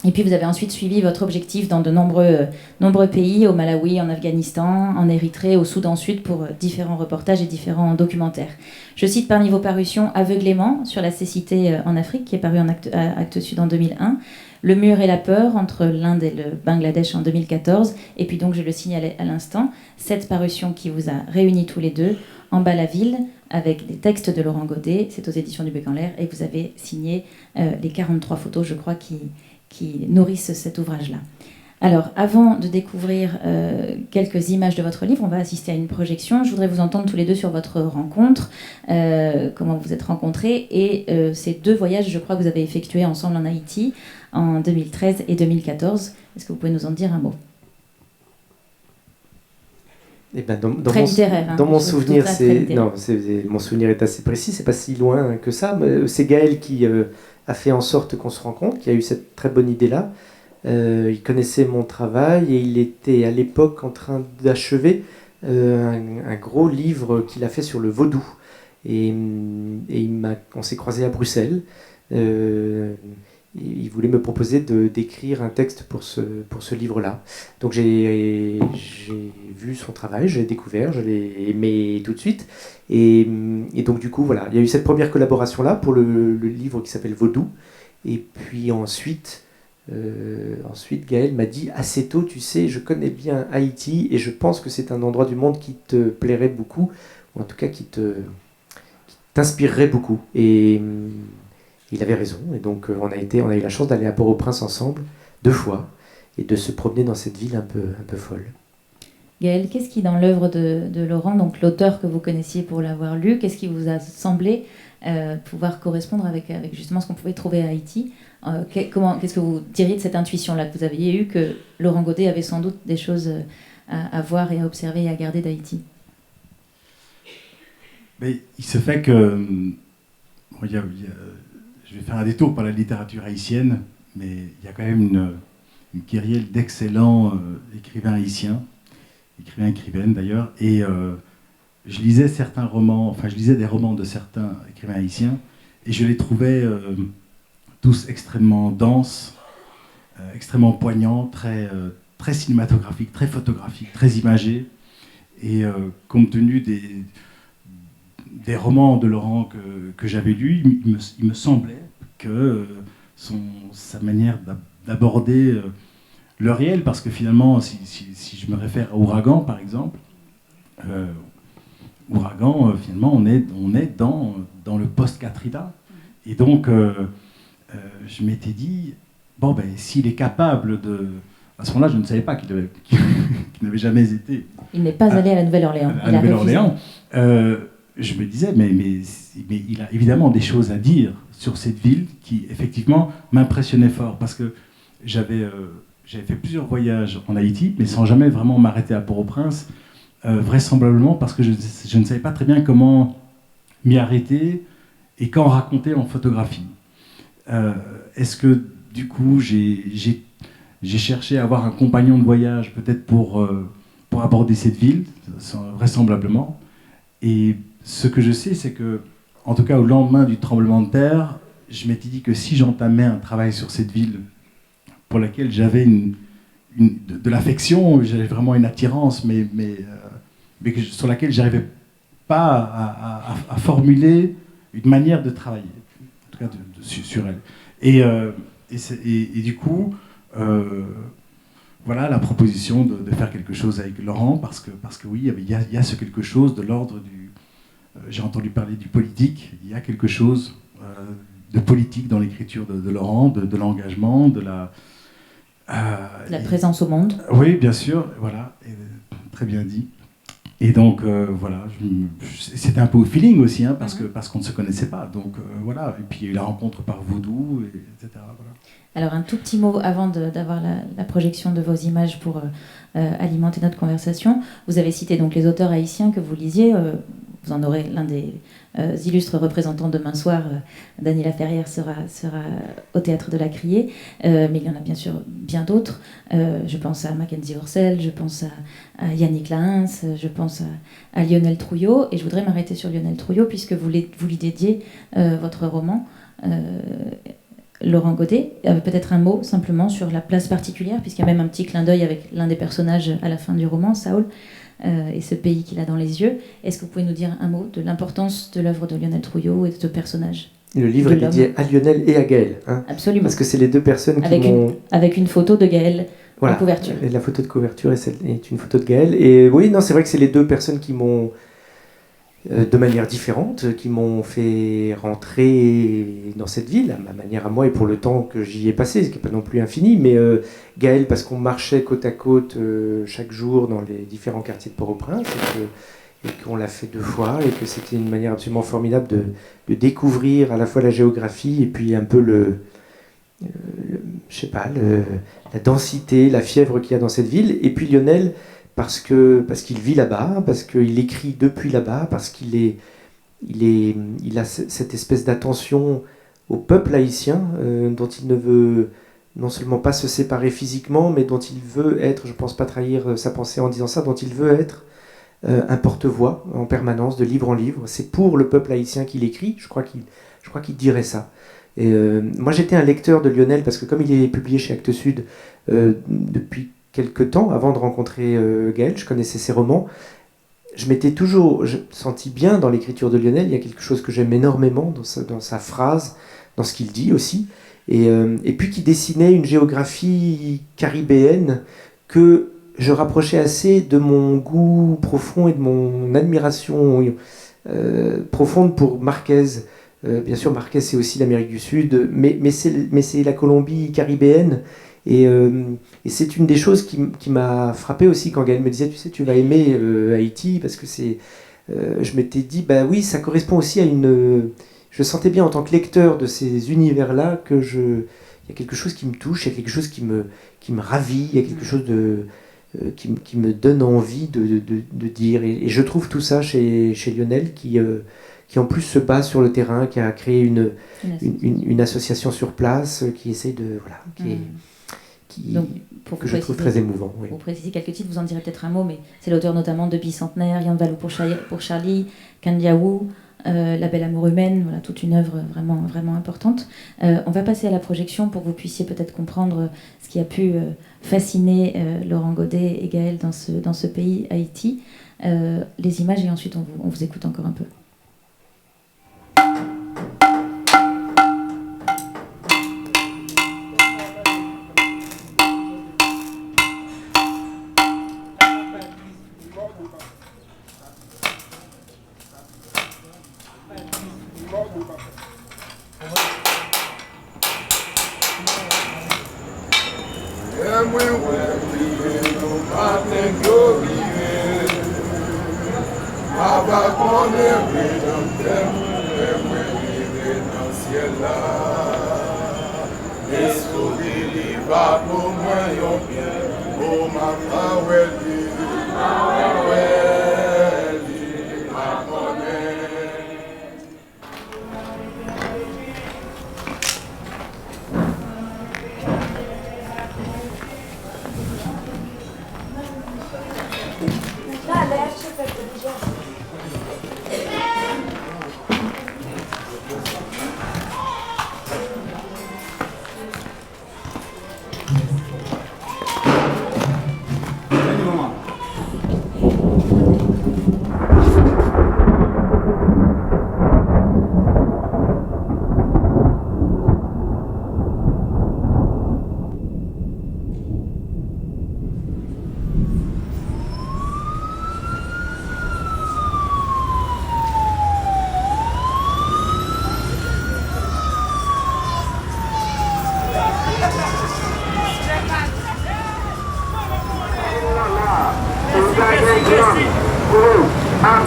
Et puis vous avez ensuite suivi votre objectif dans de nombreux pays, au Malawi, en Afghanistan, en Érythrée, au Soudan Sud, pour différents reportages et différents documentaires. Je cite parmi vos parutions Aveuglément sur la cécité en Afrique, qui est paru en Actes Sud en 2001, Le mur et la peur entre l'Inde et le Bangladesh en 2014, et puis donc je le signalais à l'instant, cette parution qui vous a réunis tous les deux, En bas la ville, avec des textes de Laurent Godet, c'est aux éditions du Bec en l'air, et vous avez signé les 43 photos, je crois, qui nourrissent cet ouvrage-là. Alors, avant de découvrir quelques images de votre livre, on va assister à une projection. Je voudrais vous entendre tous les deux sur votre rencontre, comment vous êtes rencontrés, et ces 2 voyages, je crois, que vous avez effectués ensemble en Haïti, en 2013 et 2014. Est-ce que vous pouvez nous en dire un mot? Eh ben, très littéraire. Dans mon souvenir, mon souvenir est assez précis, c'est pas si loin que ça. C'est Gaël qui a fait en sorte qu'on se rencontre, qui a eu cette très bonne idée-là. Il connaissait mon travail et il était à l'époque en train d'achever un gros livre qu'il a fait sur le vaudou. Et on s'est croisés à Bruxelles. Il voulait me proposer d'écrire un texte pour ce livre-là. Donc j'ai vu son travail, je l'ai découvert, je l'ai aimé tout de suite. Et donc du coup, voilà, il y a eu cette première collaboration-là pour le livre qui s'appelle Vaudou. Et puis ensuite, Gaël m'a dit assez tôt, tu sais, je connais bien Haïti et je pense que c'est un endroit du monde qui te plairait beaucoup, ou en tout cas qui t'inspirerait beaucoup. Et il avait raison, et donc on a eu la chance d'aller à Port-au-Prince ensemble 2 fois et de se promener dans cette ville un peu folle. Gaël, qu'est-ce qui, dans l'œuvre de Laurent, donc l'auteur que vous connaissiez pour l'avoir lu, qu'est-ce qui vous a semblé pouvoir correspondre avec justement ce qu'on pouvait trouver à Haïti? Qu'est-ce que vous diriez de cette intuition-là que vous aviez eue, que Laurent Godet avait sans doute des choses à voir et à observer et à garder d'Haïti? Mais il se fait que... je vais faire un détour par la littérature haïtienne, mais il y a quand même une kyrielle d'excellents écrivains haïtiens, écrivaines d'ailleurs, et je lisais des romans de certains écrivains haïtiens, et je les trouvais tous extrêmement denses, extrêmement poignants, très cinématographiques, très photographiques, très imagés, et compte tenu des romans de Laurent que j'avais lus, il me semblait que sa manière d'aborder le réel, parce que finalement, si je me réfère à Ouragan, par exemple, Ouragan, finalement, on est dans le post-Katrina. Et donc, je m'étais dit, bon, ben, s'il est capable de... À ce moment-là, je ne savais pas qu'il n'avait jamais été... Il n'est pas allé à la Nouvelle-Orléans. À la Nouvelle-Orléans. Je me disais, mais il a évidemment des choses à dire sur cette ville qui, effectivement, m'impressionnait fort. Parce que j'avais fait plusieurs voyages en Haïti, mais sans jamais vraiment m'arrêter à Port-au-Prince. vraisemblablement parce que je ne savais pas très bien comment m'y arrêter et quand raconter en photographie. Est-ce que du coup j'ai cherché à avoir un compagnon de voyage peut-être pour aborder cette ville, vraisemblablement. Et ce que je sais, c'est que, en tout cas au lendemain du tremblement de terre, je m'étais dit que si j'entamais un travail sur cette ville pour laquelle j'avais de l'affection, j'avais vraiment une attirance, mais sur laquelle je n'arrivais pas à formuler une manière de travailler, en tout cas sur elle. Et du coup, voilà la proposition de faire quelque chose avec Laurent, parce que oui, il y a ce quelque chose de l'ordre du... j'ai entendu parler du politique, il y a quelque chose de politique dans l'écriture de Laurent, de l'engagement, de la... la présence au monde. Oui, bien sûr, voilà, très bien dit. Et donc, voilà, c'était un peu au feeling aussi, hein, parce qu'on ne se connaissait pas. Donc, voilà, et puis il y a eu la rencontre par Voodoo, etc. Voilà. Alors, un tout petit mot avant d'avoir la projection de vos images pour alimenter notre conversation. Vous avez cité donc les auteurs haïtiens que vous lisiez. Vous en aurez l'un des illustres représentants demain soir. Dany Laferrière sera au Théâtre de la Criée. Mais il y en a bien sûr bien d'autres. Je pense à Mackenzie Orsel, je pense à Yannick Lahens, je pense à Lionel Trouillot. Et je voudrais m'arrêter sur Lionel Trouillot, puisque vous lui dédiez votre roman. Laurent Godet, peut-être un mot simplement sur la place particulière, puisqu'il y a même un petit clin d'œil avec l'un des personnages à la fin du roman, Saul, et ce pays qu'il a dans les yeux. Est-ce que vous pouvez nous dire un mot de l'importance de l'œuvre de Lionel Trouillot et de ce personnage ? Le livre est dédié à Lionel et à Gaël. Hein, absolument. Parce que c'est les deux personnes qui m'ont... Avec une photo de Gaël voilà, en couverture. Et la photo de couverture est une photo de Gaël. Et oui, non, c'est vrai que c'est les deux personnes qui m'ont... de manière différente, qui m'ont fait rentrer dans cette ville, à ma manière à moi et pour le temps que j'y ai passé, ce qui n'est pas non plus infini, mais Gaël, parce qu'on marchait côte à côte chaque jour dans les différents quartiers de Port-au-Prince, et qu'on l'a fait 2 fois, et que c'était une manière absolument formidable de découvrir à la fois la géographie et puis un peu je sais pas, la densité, la fièvre qu'il y a dans cette ville, et puis Lionel, parce qu'il vit là-bas, parce qu'il écrit depuis là-bas, parce qu'il a cette espèce d'attention au peuple haïtien dont il ne veut non seulement pas se séparer physiquement, mais dont il veut être, je ne pense pas trahir sa pensée en disant ça, dont il veut être un porte-voix en permanence, de livre en livre. C'est pour le peuple haïtien qu'il écrit, je crois qu'il dirait ça. Et moi j'étais un lecteur de Lionel, parce que comme il est publié chez Actes Sud depuis quelque temps, avant de rencontrer Gaël, je connaissais ses romans. Je m'étais toujours senti bien dans l'écriture de Lionel. Il y a quelque chose que j'aime énormément dans sa phrase, dans ce qu'il dit aussi. Et puis qui dessinait une géographie caribéenne que je rapprochais assez de mon goût profond et de mon admiration profonde pour Marquez. Bien sûr, Marquez, c'est aussi l'Amérique du Sud, mais c'est la Colombie caribéenne. Et c'est une des choses qui m'a frappé aussi quand Gaël me disait, tu sais, tu vas aimer Haïti, parce que je m'étais dit, bah oui, ça correspond aussi à je sentais bien en tant que lecteur de ces univers-là il y a quelque chose qui me touche, il y a quelque chose qui me ravit, il y a quelque chose qui me donne envie de dire. Et je trouve tout ça chez Lionel, qui en plus se bat sur le terrain, qui a créé une association sur place, qui essaye de... Voilà, Donc, que je trouve très émouvant. Oui. Pour préciser quelques titres, vous en direz peut-être un mot, mais c'est l'auteur notamment de Bicentenaire, Yann Valou pour Charlie, Kandiaou, La Belle Amour Humaine, voilà, toute une œuvre vraiment, vraiment importante. On va passer à la projection pour que vous puissiez peut-être comprendre ce qui a pu fasciner Laurent Godet et Gaël dans ce pays, Haïti. Les images, et ensuite on vous écoute encore un peu. Pour moi, yon bien, pour ma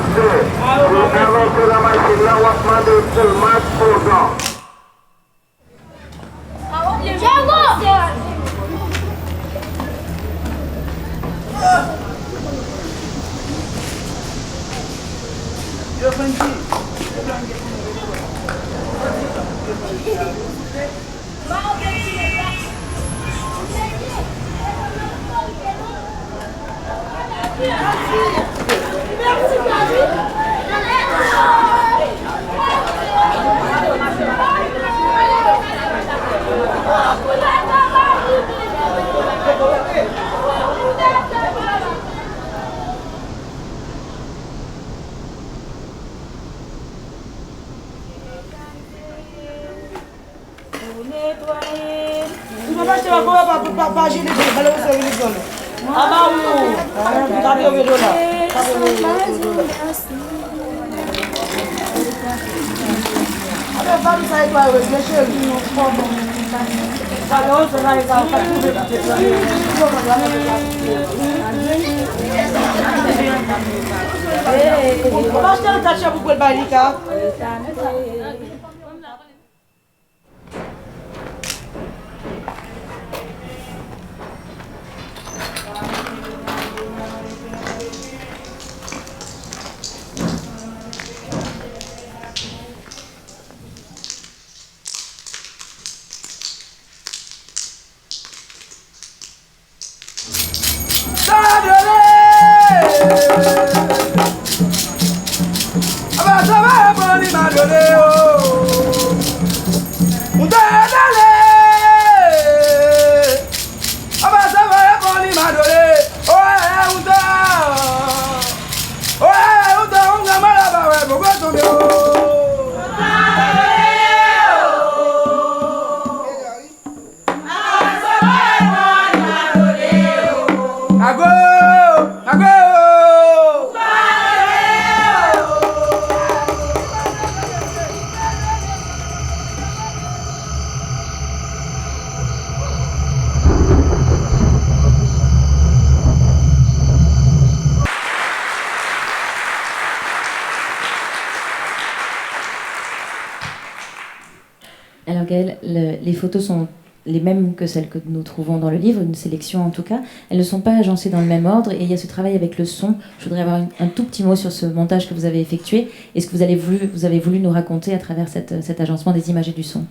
Pour avancer la machine là, on va demander seulement posant. Alors Gaëlle, les photos sont les mêmes que celles que nous trouvons dans le livre, une sélection en tout cas. Elles ne sont pas agencées dans le même ordre et il y a ce travail avec le son. Je voudrais avoir un tout petit mot sur ce montage que vous avez effectué et ce que vous avez voulu nous raconter à travers cet agencement des images et du son.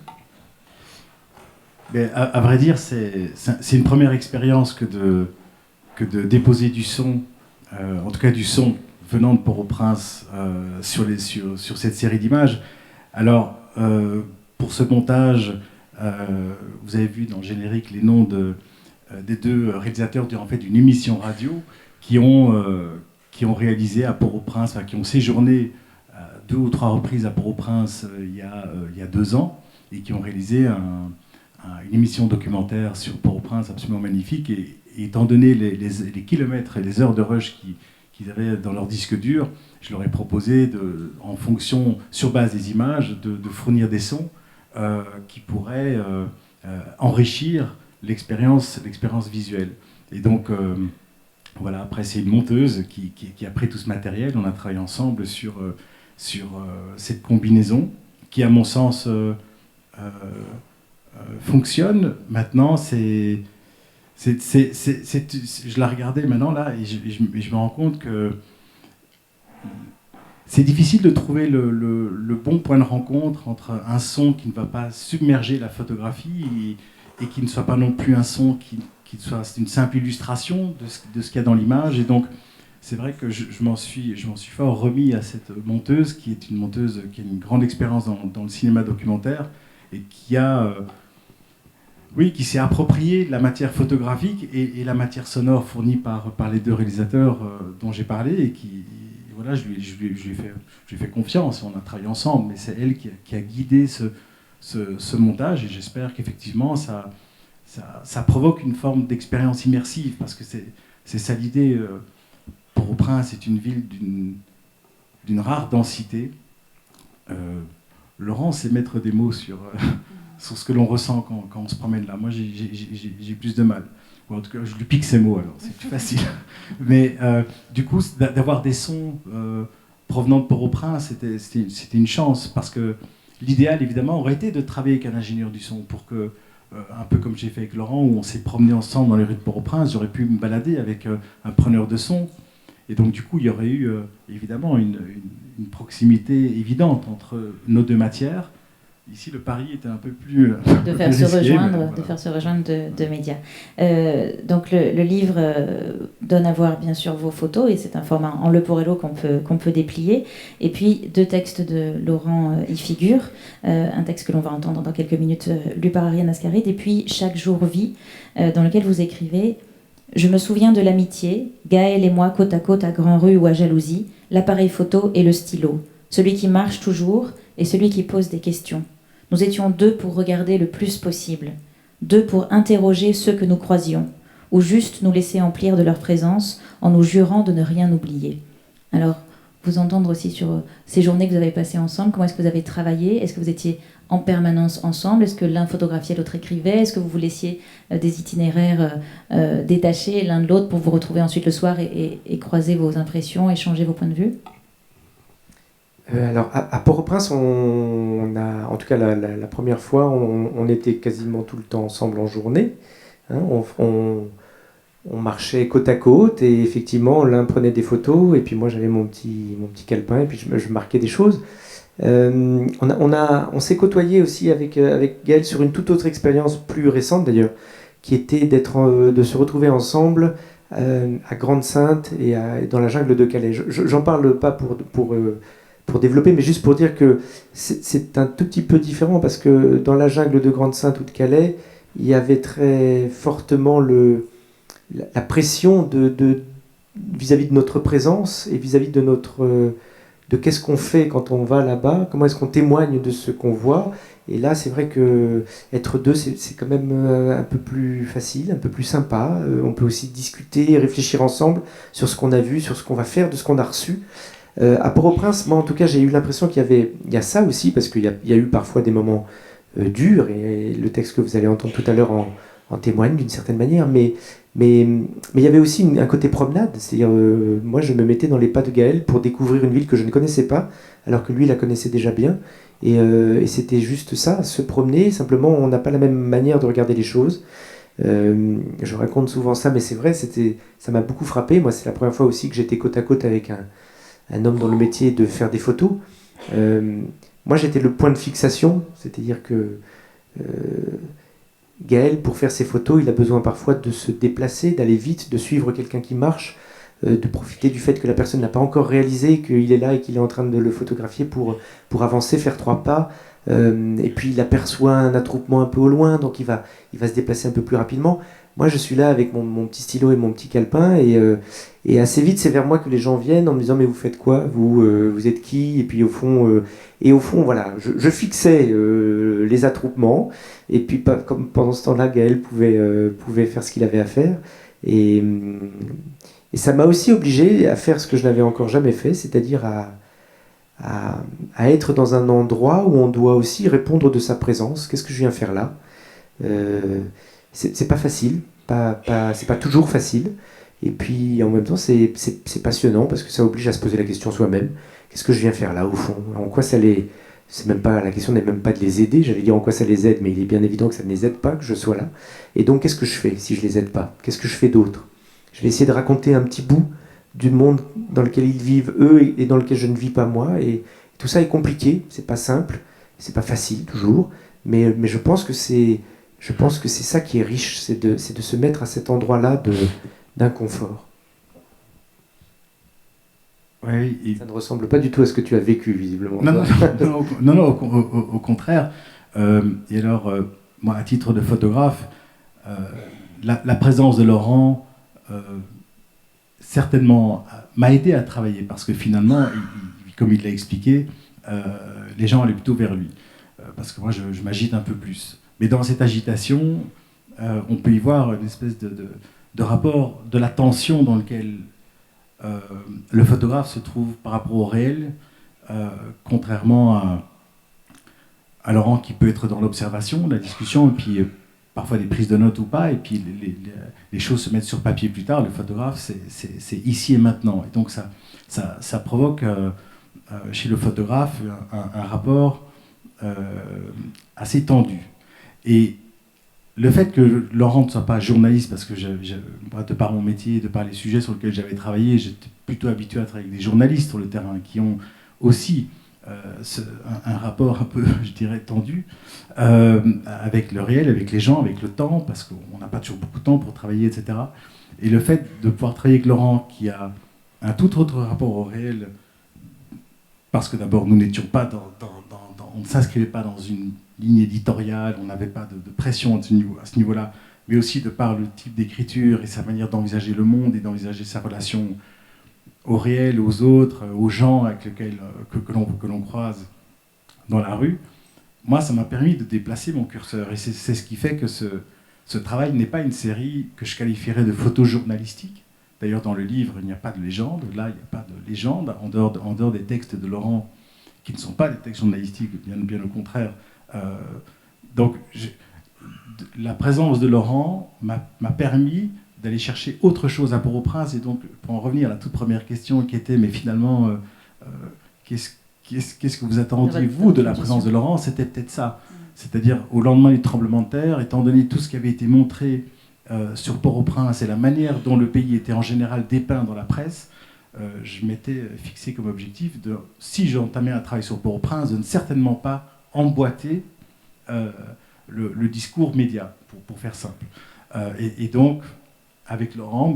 Mais à vrai dire, c'est une première expérience que de déposer du son, en tout cas du son venant de Port-au-Prince sur cette série d'images. Alors, pour ce montage, vous avez vu dans le générique les noms des deux réalisateurs d'une émission radio qui ont réalisé à Port-au-Prince, qui ont séjourné 2 ou 3 reprises à Port-au-Prince il y a 2 ans et qui ont réalisé une émission documentaire sur Port-au-Prince absolument magnifique. Et étant donné les kilomètres et les heures de rush qu'ils avaient dans leur disque dur, je leur ai proposé, en fonction, sur base des images, de fournir des sons qui pourraient enrichir l'expérience visuelle. Et donc, voilà, après, c'est une monteuse qui a pris tout ce matériel. On a travaillé ensemble sur cette combinaison qui, à mon sens, fonctionne. Maintenant, je la regardais maintenant, là, et je me rends compte que c'est difficile de trouver le bon point de rencontre entre un son qui ne va pas submerger la photographie et qui ne soit pas non plus un son qui soit une simple illustration de ce qu'il y a dans l'image. Et donc, c'est vrai que je m'en suis fort remis à cette monteuse, qui est une monteuse qui a une grande expérience dans le cinéma documentaire et qui s'est approprié la matière photographique et la matière sonore fournie par les deux réalisateurs dont j'ai parlé et qui... Voilà, je lui ai fait confiance, on a travaillé ensemble, mais c'est elle qui a guidé ce montage et j'espère qu'effectivement ça provoque une forme d'expérience immersive parce que c'est ça l'idée. Port-au-Prince est une ville d'une rare densité. Laurent sait mettre des mots sur ce que l'on ressent quand on se promène là. Moi, j'ai plus de mal. Ou en tout cas, je lui pique ses mots, alors c'est plus facile. Mais du coup, d'avoir des sons provenant de Port-au-Prince, c'était une chance, parce que l'idéal, évidemment, aurait été de travailler avec un ingénieur du son pour que, un peu comme j'ai fait avec Laurent, où on s'est promené ensemble dans les rues de Port-au-Prince, j'aurais pu me balader avec un preneur de son. Et donc, du coup, il y aurait eu, évidemment, une proximité évidente entre nos deux matières. Ici, le pari était un peu plus... de faire se rejoindre de médias. Donc le livre donne à voir bien sûr vos photos, et c'est un format en le pour et l'eau qu'on peut déplier. Et puis 2 textes de Laurent y figurent. Un texte que l'on va entendre dans quelques minutes, lu par Ariane Ascaride, et puis Chaque jour vit, dans lequel vous écrivez: je me souviens de l'amitié, Gaël et moi côte à côte à Grand-Rue ou à Jalousie, l'appareil photo et le stylo, celui qui marche toujours et celui qui pose des questions. Nous étions 2 pour regarder le plus possible, 2 pour interroger ceux que nous croisions, ou juste nous laisser emplir de leur présence en nous jurant de ne rien oublier. Alors, vous entendre aussi sur ces journées que vous avez passées ensemble, comment est-ce que vous avez travaillé? Est-ce que vous étiez en permanence ensemble? Est-ce que l'un photographiait, l'autre écrivait? Est-ce que vous vous laissiez des itinéraires détachés l'un de l'autre pour vous retrouver ensuite le soir et croiser vos impressions, échanger vos points de vue? Alors, à Port-au-Prince, on a, en tout cas la première fois, on était quasiment tout le temps ensemble en journée. Hein, on marchait côte à côte, et effectivement, l'un prenait des photos, et puis moi j'avais mon petit calepin, et puis je marquais des choses. On s'est côtoyé aussi avec Gaël sur une toute autre expérience, plus récente d'ailleurs, qui était de se retrouver ensemble à Grande-Synthe et dans la jungle de Calais. J'en parle pas pour développer, mais juste pour dire que c'est un tout petit peu différent, parce que dans la jungle de Grande-Synthe ou de Calais, il y avait très fortement la pression vis-à-vis de notre présence et vis-à-vis de qu'est-ce qu'on fait quand on va là-bas, comment est-ce qu'on témoigne de ce qu'on voit. Et là, c'est vrai que être 2, c'est quand même un peu plus facile, un peu plus sympa. On peut aussi discuter et réfléchir ensemble sur ce qu'on a vu, sur ce qu'on va faire, de ce qu'on a reçu. À Port-au-Prince, moi en tout cas, j'ai eu l'impression il y a ça aussi, parce qu'il y a eu parfois des moments durs, et le texte que vous allez entendre tout à l'heure en témoigne d'une certaine manière, mais il y avait aussi un côté promenade, c'est-à-dire moi je me mettais dans les pas de Gaël pour découvrir une ville que je ne connaissais pas, alors que lui la connaissait déjà bien, et c'était juste ça, se promener, simplement on n'a pas la même manière de regarder les choses. Je raconte souvent ça, mais c'est vrai, ça m'a beaucoup frappé. Moi, c'est la première fois aussi que j'étais côte à côte avec un homme dont le métier est de faire des photos. Moi, j'étais le point de fixation, c'est-à-dire que Gaël, pour faire ses photos, il a besoin parfois de se déplacer, d'aller vite, de suivre quelqu'un qui marche, de profiter du fait que la personne n'a pas encore réalisé qu'il est là et qu'il est en train de le photographier pour avancer, faire 3 pas. Et puis il aperçoit un attroupement un peu au loin, donc il va se déplacer un peu plus rapidement. Moi, je suis là avec mon petit stylo et mon petit calepin, et assez vite, c'est vers moi que les gens viennent en me disant: mais vous faites quoi, vous êtes qui? Et puis au fond, voilà, je fixais les attroupements, et puis comme pendant ce temps-là, Gaël pouvait faire ce qu'il avait à faire, et ça m'a aussi obligé à faire ce que je n'avais encore jamais fait, c'est-à-dire à être dans un endroit où on doit aussi répondre de sa présence. Qu'est-ce que je viens faire là? C'est pas facile, c'est pas toujours facile, et puis en même temps c'est passionnant, parce que ça oblige à se poser la question soi-même. Qu'est-ce que je viens faire là au fond? En quoi ça les... C'est même pas, la question n'est même pas de les aider, j'allais dire en quoi ça les aide, mais il est bien évident que ça ne les aide pas, que je sois là. Et donc qu'est-ce que je fais si je les aide pas? Qu'est-ce que je fais d'autre? Je vais essayer de raconter un petit bout du monde dans lequel ils vivent eux et dans lequel je ne vis pas moi, et tout ça est compliqué, c'est pas simple, c'est pas facile toujours, mais je pense que c'est ça qui est riche, c'est de se mettre à cet endroit-là d'inconfort. Oui, ça ne ressemble pas du tout à ce que tu as vécu, visiblement. Non, au contraire. Et alors, moi, à titre de photographe, la présence de Laurent, certainement, m'a aidé à travailler, parce que finalement, comme il l'a expliqué, les gens allaient plutôt vers lui. Parce que moi, je m'agite un peu plus. Mais dans cette agitation, on peut y voir une espèce de rapport, de la tension dans lequel le photographe se trouve par rapport au réel, contrairement à Laurent, qui peut être dans l'observation, la discussion, et puis parfois des prises de notes ou pas, et puis les choses se mettent sur papier plus tard. Le photographe, c'est ici et maintenant. Et donc ça provoque chez le photographe un rapport assez tendu. Et le fait que Laurent ne soit pas journaliste, parce que de par mon métier, de par les sujets sur lesquels j'avais travaillé, j'étais plutôt habitué à travailler avec des journalistes sur le terrain qui ont aussi un rapport un peu, je dirais, tendu avec le réel, avec les gens, avec le temps, parce qu'on n'a pas toujours beaucoup de temps pour travailler, etc. Et le fait de pouvoir travailler avec Laurent, qui a un tout autre rapport au réel, parce que d'abord, nous n'étions pas on ne s'inscrivait pas dans une ligne éditoriale, on n'avait pas de pression à ce niveau-là, mais aussi de par le type d'écriture et sa manière d'envisager le monde et d'envisager sa relation au réel, aux autres, aux gens avec lesquels que l'on croise dans la rue. Moi, ça m'a permis de déplacer mon curseur. Et c'est ce qui fait que ce travail n'est pas une série que je qualifierais de photojournalistique. D'ailleurs, dans le livre, il n'y a pas de légende. Là, il n'y a pas de légende, en dehors des textes de Laurent, qui ne sont pas des textes journalistiques, bien au contraire. Donc, la présence de Laurent m'a permis d'aller chercher autre chose à Port-au-Prince. Et donc, pour en revenir à la toute première question qui était, mais finalement, qu'est-ce que vous attendiez, vous, de la présence de Laurent? C'était peut-être ça. C'est-à-dire, au lendemain du tremblement de terre, étant donné tout ce qui avait été montré sur Port-au-Prince et la manière dont le pays était en général dépeint dans la presse, je m'étais fixé comme objectif, si j'entamais un travail sur Port-au-Prince, de ne certainement pas emboîter le discours média, pour faire simple. Et donc, avec Laurent,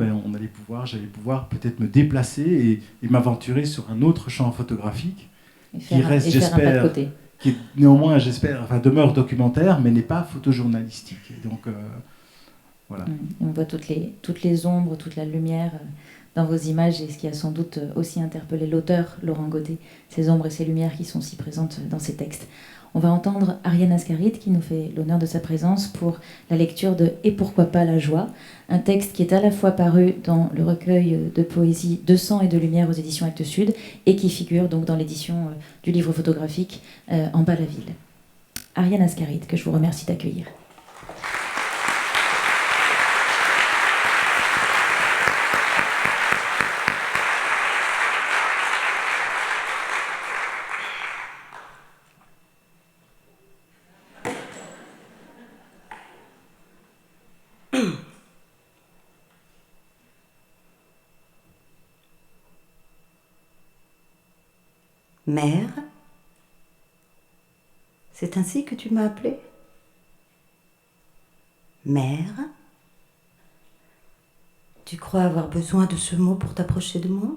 j'allais pouvoir peut-être me déplacer et m'aventurer sur un autre champ photographique qui reste, j'espère, qui est néanmoins, j'espère, demeure documentaire, mais n'est pas photojournalistique. Et donc, voilà. On voit toutes les ombres, toute la lumière dans vos images, et ce qui a sans doute aussi interpellé l'auteur, Laurent Gaudé, ces ombres et ces lumières qui sont si présentes dans ses textes. On va entendre Ariane Ascaride qui nous fait l'honneur de sa présence pour la lecture de « Et pourquoi pas la joie », un texte qui est à la fois paru dans le recueil de poésie De sang et de lumière aux éditions Actes Sud et qui figure donc dans l'édition du livre photographique En bas la ville. Ariane Ascaride, que je vous remercie d'accueillir. Mère, c'est ainsi que tu m'as appelée? Mère, tu crois avoir besoin de ce mot pour t'approcher de moi?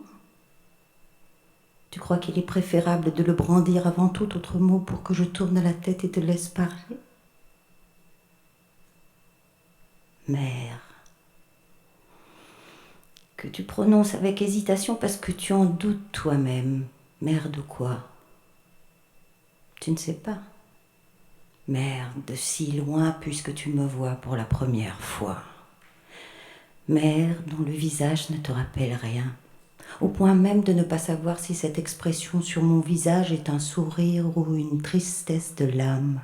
Tu crois qu'il est préférable de le brandir avant tout autre mot pour que je tourne la tête et te laisse parler? Mère, que tu prononces avec hésitation parce que tu en doutes toi-même. Mère de quoi? Tu ne sais pas. Mère de si loin puisque tu me vois pour la première fois. Mère dont le visage ne te rappelle rien, au point même de ne pas savoir si cette expression sur mon visage est un sourire ou une tristesse de l'âme,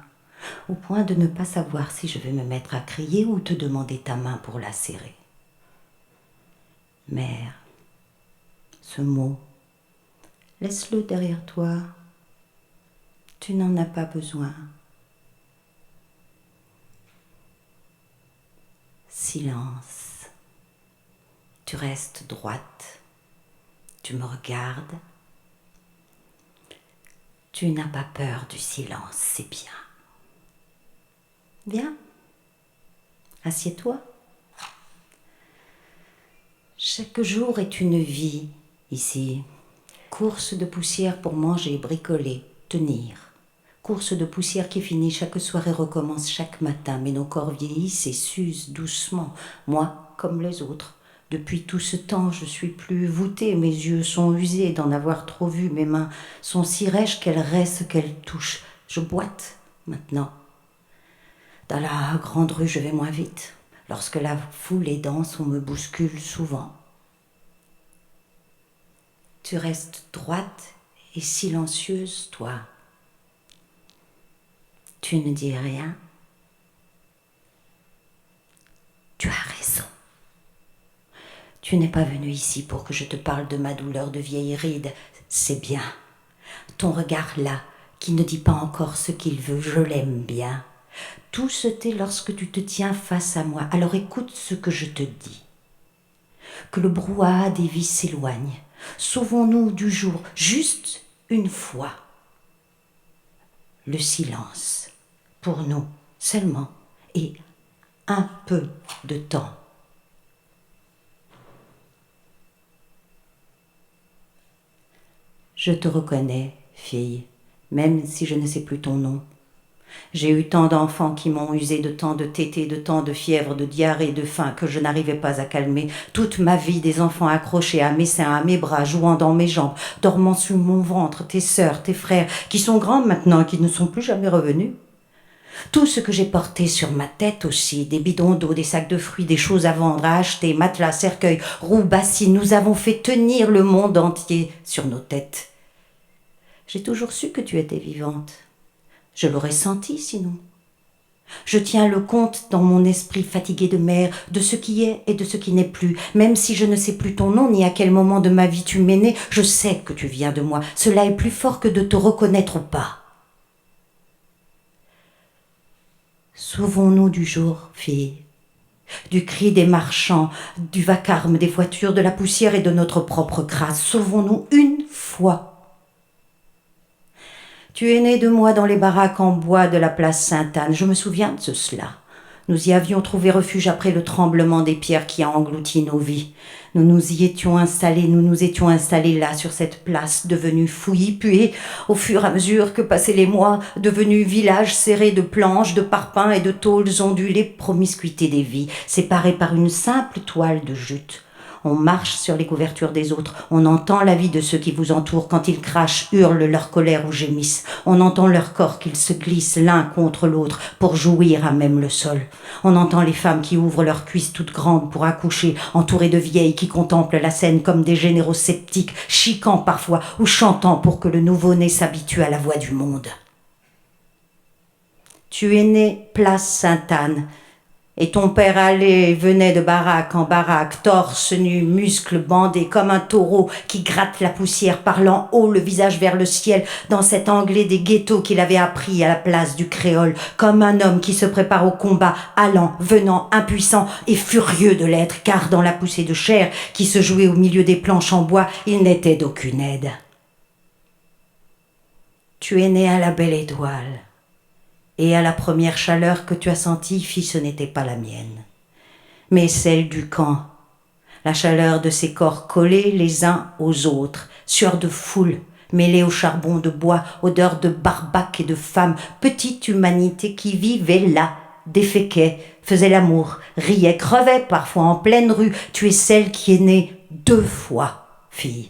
au point de ne pas savoir si je vais me mettre à crier ou te demander ta main pour la serrer. Mère, ce mot, laisse-le derrière toi. Tu n'en as pas besoin. Silence. Tu restes droite. Tu me regardes. Tu n'as pas peur du silence, c'est bien. Viens. Assieds-toi. Chaque jour est une vie ici. Course de poussière pour manger, bricoler, tenir. Course de poussière qui finit chaque soir et recommence chaque matin. Mais nos corps vieillissent et s'usent doucement. Moi, comme les autres. Depuis tout ce temps, je suis plus voûtée. Mes yeux sont usés d'en avoir trop vu. Mes mains sont si rêches qu'elles restent, qu'elles touchent. Je boite maintenant. Dans la grande rue, je vais moins vite. Lorsque la foule est dense, on me bouscule souvent. Tu restes droite et silencieuse, toi. Tu ne dis rien. Tu as raison. Tu n'es pas venu ici pour que je te parle de ma douleur de vieille ride. C'est bien. Ton regard là, qui ne dit pas encore ce qu'il veut, je l'aime bien. Tout se tait lorsque tu te tiens face à moi, alors écoute ce que je te dis. Que le brouhaha des vies s'éloigne. Sauvons-nous du jour, juste une fois. Le silence, pour nous seulement, et un peu de temps. Je te reconnais, fille, même si je ne sais plus ton nom. J'ai eu tant d'enfants qui m'ont usé de tant de tétés, de tant de fièvre, de diarrhée, de faim que je n'arrivais pas à calmer. Toute ma vie, des enfants accrochés à mes seins, à mes bras, jouant dans mes jambes, dormant sous mon ventre, tes sœurs, tes frères, qui sont grands maintenant et qui ne sont plus jamais revenus. Tout ce que j'ai porté sur ma tête aussi, des bidons d'eau, des sacs de fruits, des choses à vendre, à acheter, matelas, cercueils, roues, bassines, nous avons fait tenir le monde entier sur nos têtes. J'ai toujours su que tu étais vivante. Je l'aurais senti sinon. Je tiens le compte dans mon esprit fatigué de mer, de ce qui est et de ce qui n'est plus. Même si je ne sais plus ton nom ni à quel moment de ma vie tu m'es né, je sais que tu viens de moi. Cela est plus fort que de te reconnaître ou pas. Sauvons-nous du jour, fille, du cri des marchands, du vacarme des voitures, de la poussière et de notre propre crasse. Sauvons-nous une fois. Tu es né de moi dans les baraques en bois de la place Sainte-Anne. Je me souviens de cela. Nous y avions trouvé refuge après le tremblement des pierres qui a englouti nos vies. Nous nous étions installés là, sur cette place, devenue fouillis, puis, au fur et à mesure que passaient les mois, devenu village serré de planches, de parpaings et de tôles ondulées, promiscuité des vies, séparées par une simple toile de jute. On marche sur les couvertures des autres, on entend la vie de ceux qui vous entourent quand ils crachent, hurlent leur colère ou gémissent. On entend leur corps qu'ils se glissent l'un contre l'autre pour jouir à même le sol. On entend les femmes qui ouvrent leurs cuisses toutes grandes pour accoucher, entourées de vieilles qui contemplent la scène comme des généraux sceptiques, chiquant parfois ou chantant pour que le nouveau-né s'habitue à la voix du monde. Tu es né place Sainte-Anne, et ton père allait et venait de baraque en baraque, torse nu, muscles bandés comme un taureau qui gratte la poussière, parlant haut, le visage vers le ciel, dans cet anglais des ghettos qu'il avait appris à la place du créole, comme un homme qui se prépare au combat, allant, venant, impuissant et furieux de l'être, car dans la poussée de chair qui se jouait au milieu des planches en bois, il n'était d'aucune aide. Tu es né à la belle étoile. Et à la première chaleur que tu as sentie, fille, ce n'était pas la mienne, mais celle du camp. La chaleur de ces corps collés les uns aux autres, sueur de foule, mêlée au charbon de bois, odeur de barbac et de femmes, petite humanité qui vivait là, déféquait, faisait l'amour, riait, crevait parfois en pleine rue. Tu es celle qui est née 2 fois, fille.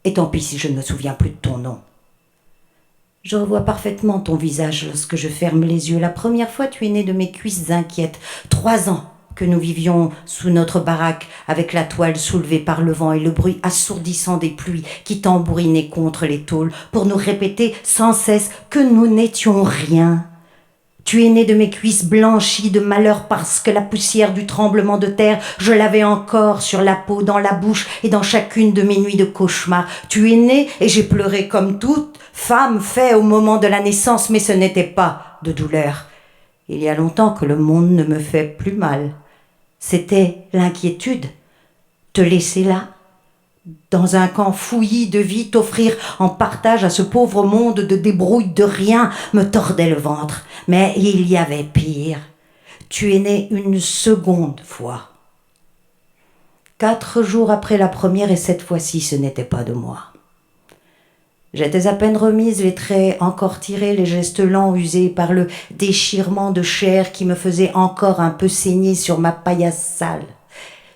Et tant pis si je ne me souviens plus de ton nom. Je revois parfaitement ton visage lorsque je ferme les yeux. La première fois, tu es né de mes cuisses inquiètes. 3 ans que nous vivions sous notre baraque, avec la toile soulevée par le vent et le bruit assourdissant des pluies qui tambourinaient contre les tôles, pour nous répéter sans cesse que nous n'étions rien. Tu es né de mes cuisses blanchies de malheur parce que la poussière du tremblement de terre, je l'avais encore sur la peau, dans la bouche et dans chacune de mes nuits de cauchemar. Tu es né et j'ai pleuré comme toute femme fait au moment de la naissance, mais ce n'était pas de douleur. Il y a longtemps que le monde ne me fait plus mal. C'était l'inquiétude. Te laisser là, dans un camp fouillis de vie, t'offrir en partage à ce pauvre monde de débrouille de rien, me tordait le ventre. Mais il y avait pire. Tu es né une seconde fois. 4 jours après la première, et cette fois-ci, ce n'était pas de moi. J'étais à peine remise, les traits encore tirés, les gestes lents usés par le déchirement de chair qui me faisait encore un peu saigner sur ma paillasse sale.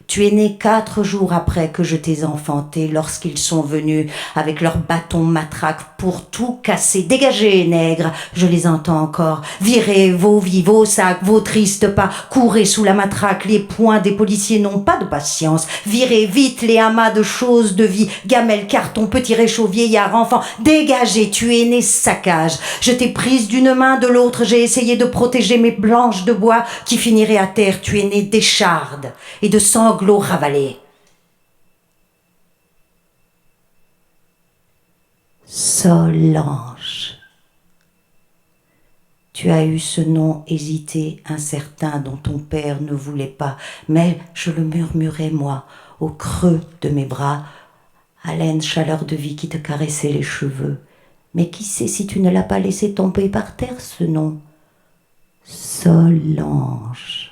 Tu es né 4 jours après que je t'ai enfanté, lorsqu'ils sont venus avec leurs bâtons matraques pour tout casser. Dégagez, nègres, je les entends encore. Virez vos vies, vos sacs, vos tristes pas. Courez sous la matraque, les poings des policiers n'ont pas de patience. Virez vite les amas de choses de vie, gamelles, cartons, petits réchauds, vieillards, enfants. Dégagez, tu es né saccage. Je t'ai prise d'une main, de l'autre, j'ai essayé de protéger mes planches de bois qui finiraient à terre. Tu es né d'échardes et de sanglots ravalés. Solange. Tu as eu ce nom hésité, incertain, dont ton père ne voulait pas, mais je le murmurais, moi, au creux de mes bras, haleine, chaleur de vie qui te caressait les cheveux. Mais qui sait si tu ne l'as pas laissé tomber par terre, ce nom? Solange.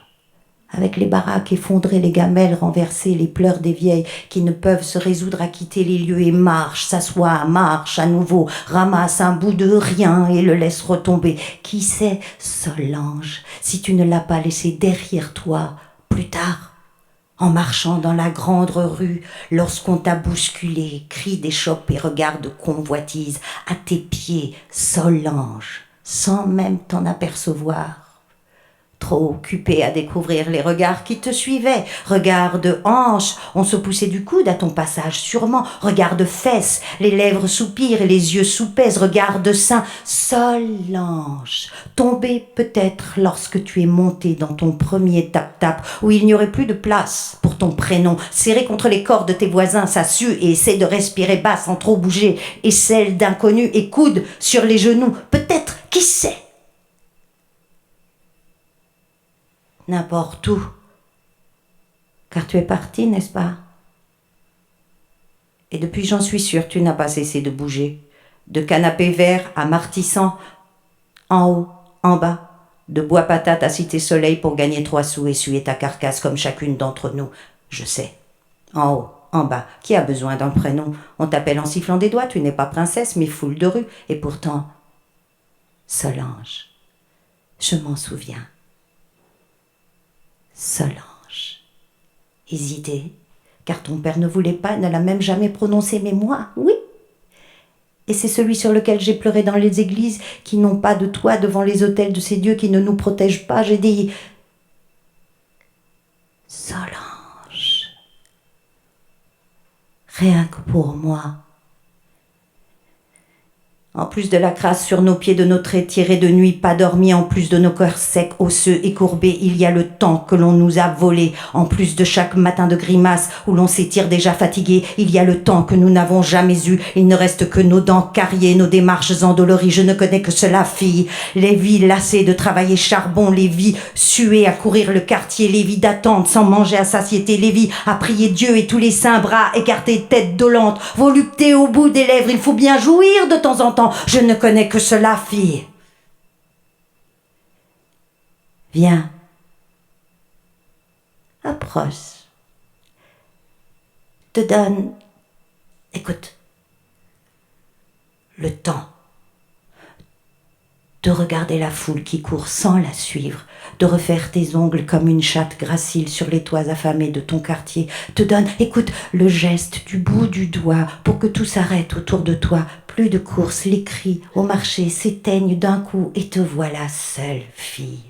Avec les baraques effondrées, les gamelles renversées, les pleurs des vieilles qui ne peuvent se résoudre à quitter les lieux et marche, s'assoit, marche à nouveau, ramasse un bout de rien et le laisse retomber. Qui sait, Solange, si tu ne l'as pas laissé derrière toi, plus tard, en marchant dans la grande rue, lorsqu'on t'a bousculé, cris d'échoppe et regards de convoitise, à tes pieds, Solange, sans même t'en apercevoir. Trop occupé à découvrir les regards qui te suivaient, regards de hanches, on se poussait du coude à ton passage sûrement, regards de fesses, les lèvres soupirent et les yeux soupèsent, regards de seins, Solange, tombé peut-être lorsque tu es monté dans ton premier tap-tap, où il n'y aurait plus de place pour ton prénom, serré contre les cordes de tes voisins, ça sue et essaie de respirer bas sans trop bouger, et celle d'inconnus et coude sur les genoux, peut-être, qui sait? N'importe où, car tu es parti, n'est-ce pas? Et depuis, j'en suis sûre, tu n'as pas cessé de bouger, de canapé vert à martissant, en haut, en bas, de bois patate à Cité Soleil pour gagner 3 sous et suer ta carcasse comme chacune d'entre nous, je sais. En haut, en bas, qui a besoin d'un prénom? On t'appelle en sifflant des doigts, tu n'es pas princesse, mais foule de rue, et pourtant, Solange, je m'en souviens. Solange. Hésité, car ton père ne voulait pas, ne l'a même jamais prononcé, mais moi, oui. Et c'est celui sur lequel j'ai pleuré dans les églises qui n'ont pas de toit devant les autels de ces dieux qui ne nous protègent pas. J'ai dit Solange. Rien que pour moi. En plus de la crasse sur nos pieds, de nos traits tirés de nuit, pas dormis, en plus de nos cœurs secs, osseux et courbés, il y a le temps que l'on nous a volé. En plus de chaque matin de grimace où l'on s'étire déjà fatigué, il y a le temps que nous n'avons jamais eu. Il ne reste que nos dents cariées, nos démarches endolories. Je ne connais que cela, fille. Les vies lassées de travailler charbon, les vies suées à courir le quartier, les vies d'attente sans manger à satiété, les vies à prier Dieu et tous les saints, bras écartés, tête dolente, volupté au bout des lèvres. Il faut bien jouir de temps en temps. Je ne connais que cela, fille. Viens. Approche. Te donne, écoute, le temps de regarder la foule qui court sans la suivre, de refaire tes ongles comme une chatte gracile sur les toits affamés de ton quartier, te donne, écoute, le geste du bout du doigt pour que tout s'arrête autour de toi, plus de courses, les cris au marché s'éteignent d'un coup et te voilà seule, fille,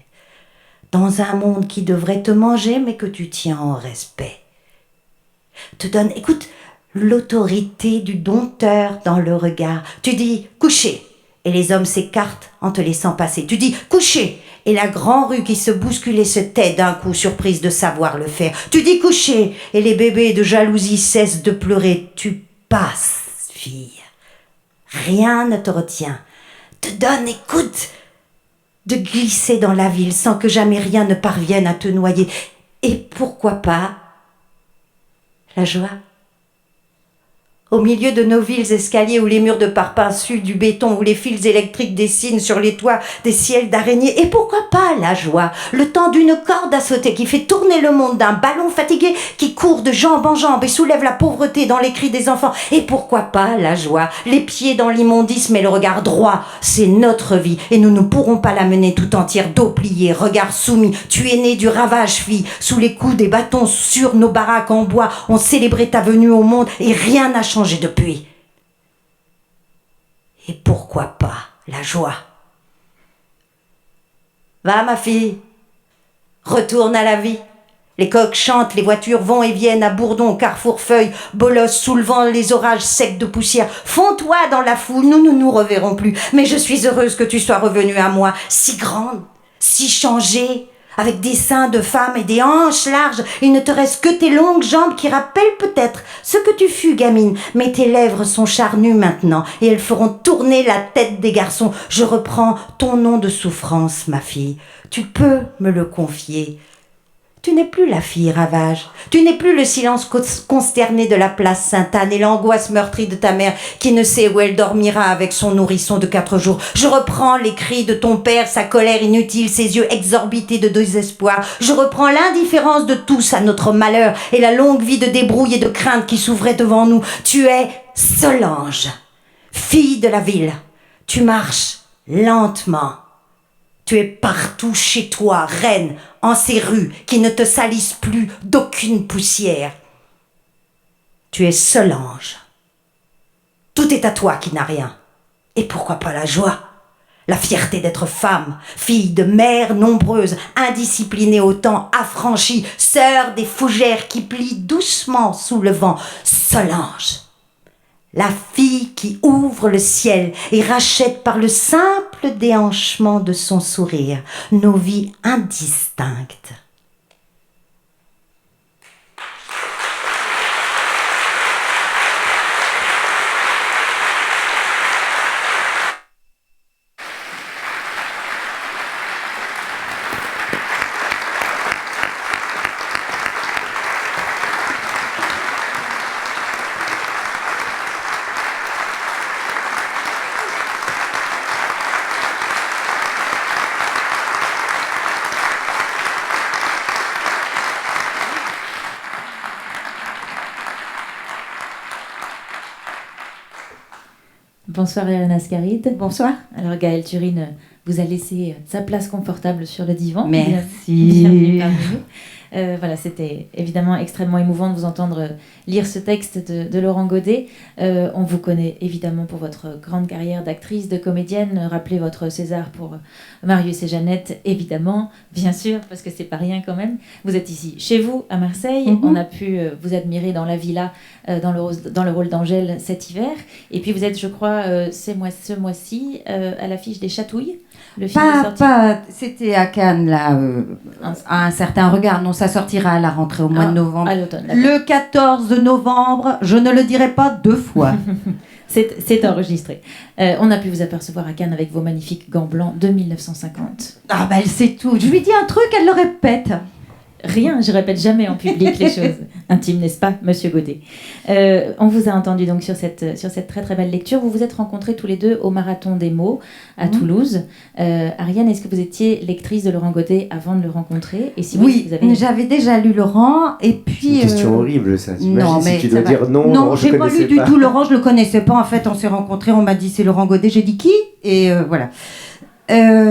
dans un monde qui devrait te manger mais que tu tiens en respect. Te donne, écoute, l'autorité du dompteur dans le regard, tu dis « couchez » et les hommes s'écartent en te laissant passer. Tu dis « coucher » et la grande rue qui se bousculait se tait d'un coup, surprise de savoir le faire. Tu dis « coucher » et les bébés de jalousie cessent de pleurer. Tu passes, fille. Rien ne te retient. Te donne, écoute, de glisser dans la ville sans que jamais rien ne parvienne à te noyer. Et pourquoi pas la joie? Au milieu de nos villes escaliers où les murs de parpaing suent du béton, où les fils électriques dessinent sur les toits des ciels d'araignées. Et pourquoi pas la joie? Le temps d'une corde à sauter qui fait tourner le monde, d'un ballon fatigué qui court de jambe en jambe et soulève la pauvreté dans les cris des enfants. Et pourquoi pas la joie? Les pieds dans l'immondice mais le regard droit. C'est notre vie et nous ne pourrons pas la mener tout entière, dos plié, regard soumis. Tu es né du ravage, fille, sous les coups des bâtons sur nos baraques en bois. On célébrait ta venue au monde et rien n'a changé depuis. Et pourquoi pas la joie? Va, ma fille, retourne à la vie. Les coqs chantent, les voitures vont et viennent à bourdon, au carrefour feuilles, bolos soulevant les orages secs de poussière. Fonds-toi dans la foule, nous ne nous reverrons plus. Mais je suis heureuse que tu sois revenue à moi, si grande, si changée, avec des seins de femme et des hanches larges. Il ne te reste que tes longues jambes qui rappellent peut-être ce que tu fus, gamine. Mais tes lèvres sont charnues maintenant et elles feront tourner la tête des garçons. Je reprends ton nom de souffrance, ma fille. Tu peux me le confier. Tu n'es plus la fille ravage. Tu n'es plus le silence consterné de la place Sainte-Anne et l'angoisse meurtrie de ta mère qui ne sait où elle dormira avec son nourrisson de 4 jours. Je reprends les cris de ton père, sa colère inutile, ses yeux exorbités de désespoir. Je reprends l'indifférence de tous à notre malheur et la longue vie de débrouille et de crainte qui s'ouvrait devant nous. Tu es Solange, fille de la ville. Tu marches lentement. Tu es partout chez toi, reine, en ces rues qui ne te salissent plus d'aucune poussière. Tu es Solange. Tout est à toi qui n'a rien. Et pourquoi pas la joie? La fierté d'être femme, fille de mères nombreuses, indisciplinée au temps, affranchie, sœur des fougères qui plient doucement sous le vent. Solange. La fille qui ouvre le ciel et rachète par le simple déhanchement de son sourire nos vies indistinctes. Bonsoir Irène Ascaride. Bonsoir. Alors Gaëlle Turine vous a laissé sa place confortable sur le divan. Merci. Bienvenue parmi nous. Voilà, c'était évidemment extrêmement émouvant de vous entendre lire ce texte de Laurent Godet. On vous connaît évidemment pour votre grande carrière d'actrice, de comédienne. Rappelez votre César pour Marius et Jeannette, évidemment, bien sûr, parce que c'est pas rien quand même. Vous êtes ici chez vous, à Marseille. On a pu vous admirer dans La Villa, dans le rôle d'Angèle cet hiver. Et puis vous êtes, je crois, ce mois-ci, à l'affiche des Chatouilles. Le film est sorti. C'était à Cannes, là, à un certain regard. Non, ça sortira à la rentrée au mois de novembre. À l'automne. Le 14 novembre, je ne le dirai pas 2 fois. C'est enregistré. On a pu vous apercevoir à Cannes avec vos magnifiques gants blancs de 1950. Ah ben, elle sait tout. Je lui dis un truc, elle le répète. Rien, je répète jamais en public les choses intimes, n'est-ce pas, Monsieur Godet? On vous a entendu donc sur cette très très belle lecture. Vous vous êtes rencontrés tous les deux au Marathon des mots à Toulouse. Ariane, est-ce que vous étiez lectrice de Laurent Godet avant de le rencontrer? Et si oui, vous avez... j'avais déjà lu Laurent et puis... C'est une question horrible ça. Non, mais si tu dois dire non, non, je j'ai pas connaissais lu du tout Laurent, je le connaissais pas. En fait, on s'est rencontrés, on m'a dit c'est Laurent Godet. J'ai dit qui? Et voilà.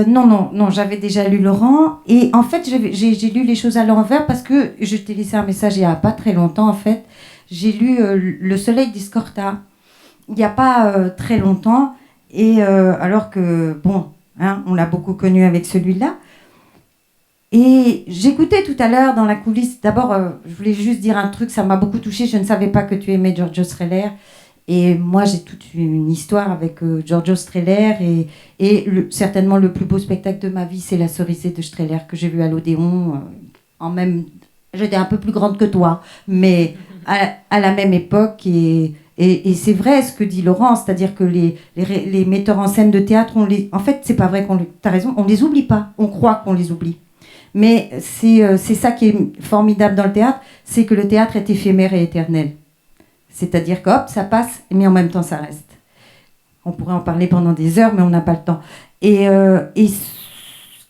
Non, j'avais déjà lu Laurent et en fait j'ai lu les choses à l'envers parce que je t'ai laissé un message il n'y a pas très longtemps en fait. J'ai lu Le Soleil d'Escorta il n'y a pas très longtemps et alors que bon, hein, on l'a beaucoup connu avec celui-là. Et j'écoutais tout à l'heure dans la coulisse, d'abord je voulais juste dire un truc, ça m'a beaucoup touchée, je ne savais pas que tu aimais Giorgio Strehler. Et moi, j'ai toute une histoire avec Giorgio Strehler et certainement le plus beau spectacle de ma vie, c'est La Cerisée de Strehler que j'ai vu à l'Odéon. J'étais un peu plus grande que toi, mais à la même époque. Et c'est vrai ce que dit Laurent, c'est-à-dire que les metteurs en scène de théâtre, en fait, c'est pas vrai t'as raison, on les oublie pas, on croit qu'on les oublie. Mais c'est ça qui est formidable dans le théâtre, c'est que le théâtre est éphémère et éternel. C'est-à-dire que hop, ça passe, mais en même temps, ça reste. On pourrait en parler pendant des heures, mais on n'a pas le temps. Et ce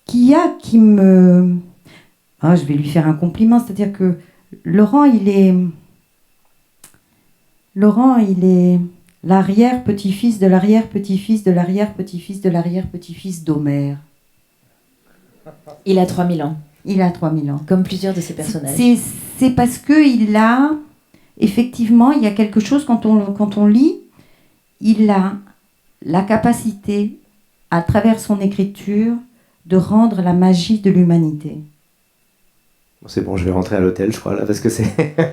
qu'il y a qui me... Ah, je vais lui faire un compliment, c'est-à-dire que Laurent, il est l'arrière-petit-fils de l'arrière-petit-fils de l'arrière-petit-fils de l'arrière-petit-fils d'Homère. Il a 3000 ans. Il a 3000 ans. Comme plusieurs de ses personnages. C'est parce qu'il a... Effectivement, il y a quelque chose, quand on lit, il a la capacité, à travers son écriture, de rendre la magie de l'humanité. Bon, c'est bon, je vais rentrer à l'hôtel, je crois, là, parce que c'est...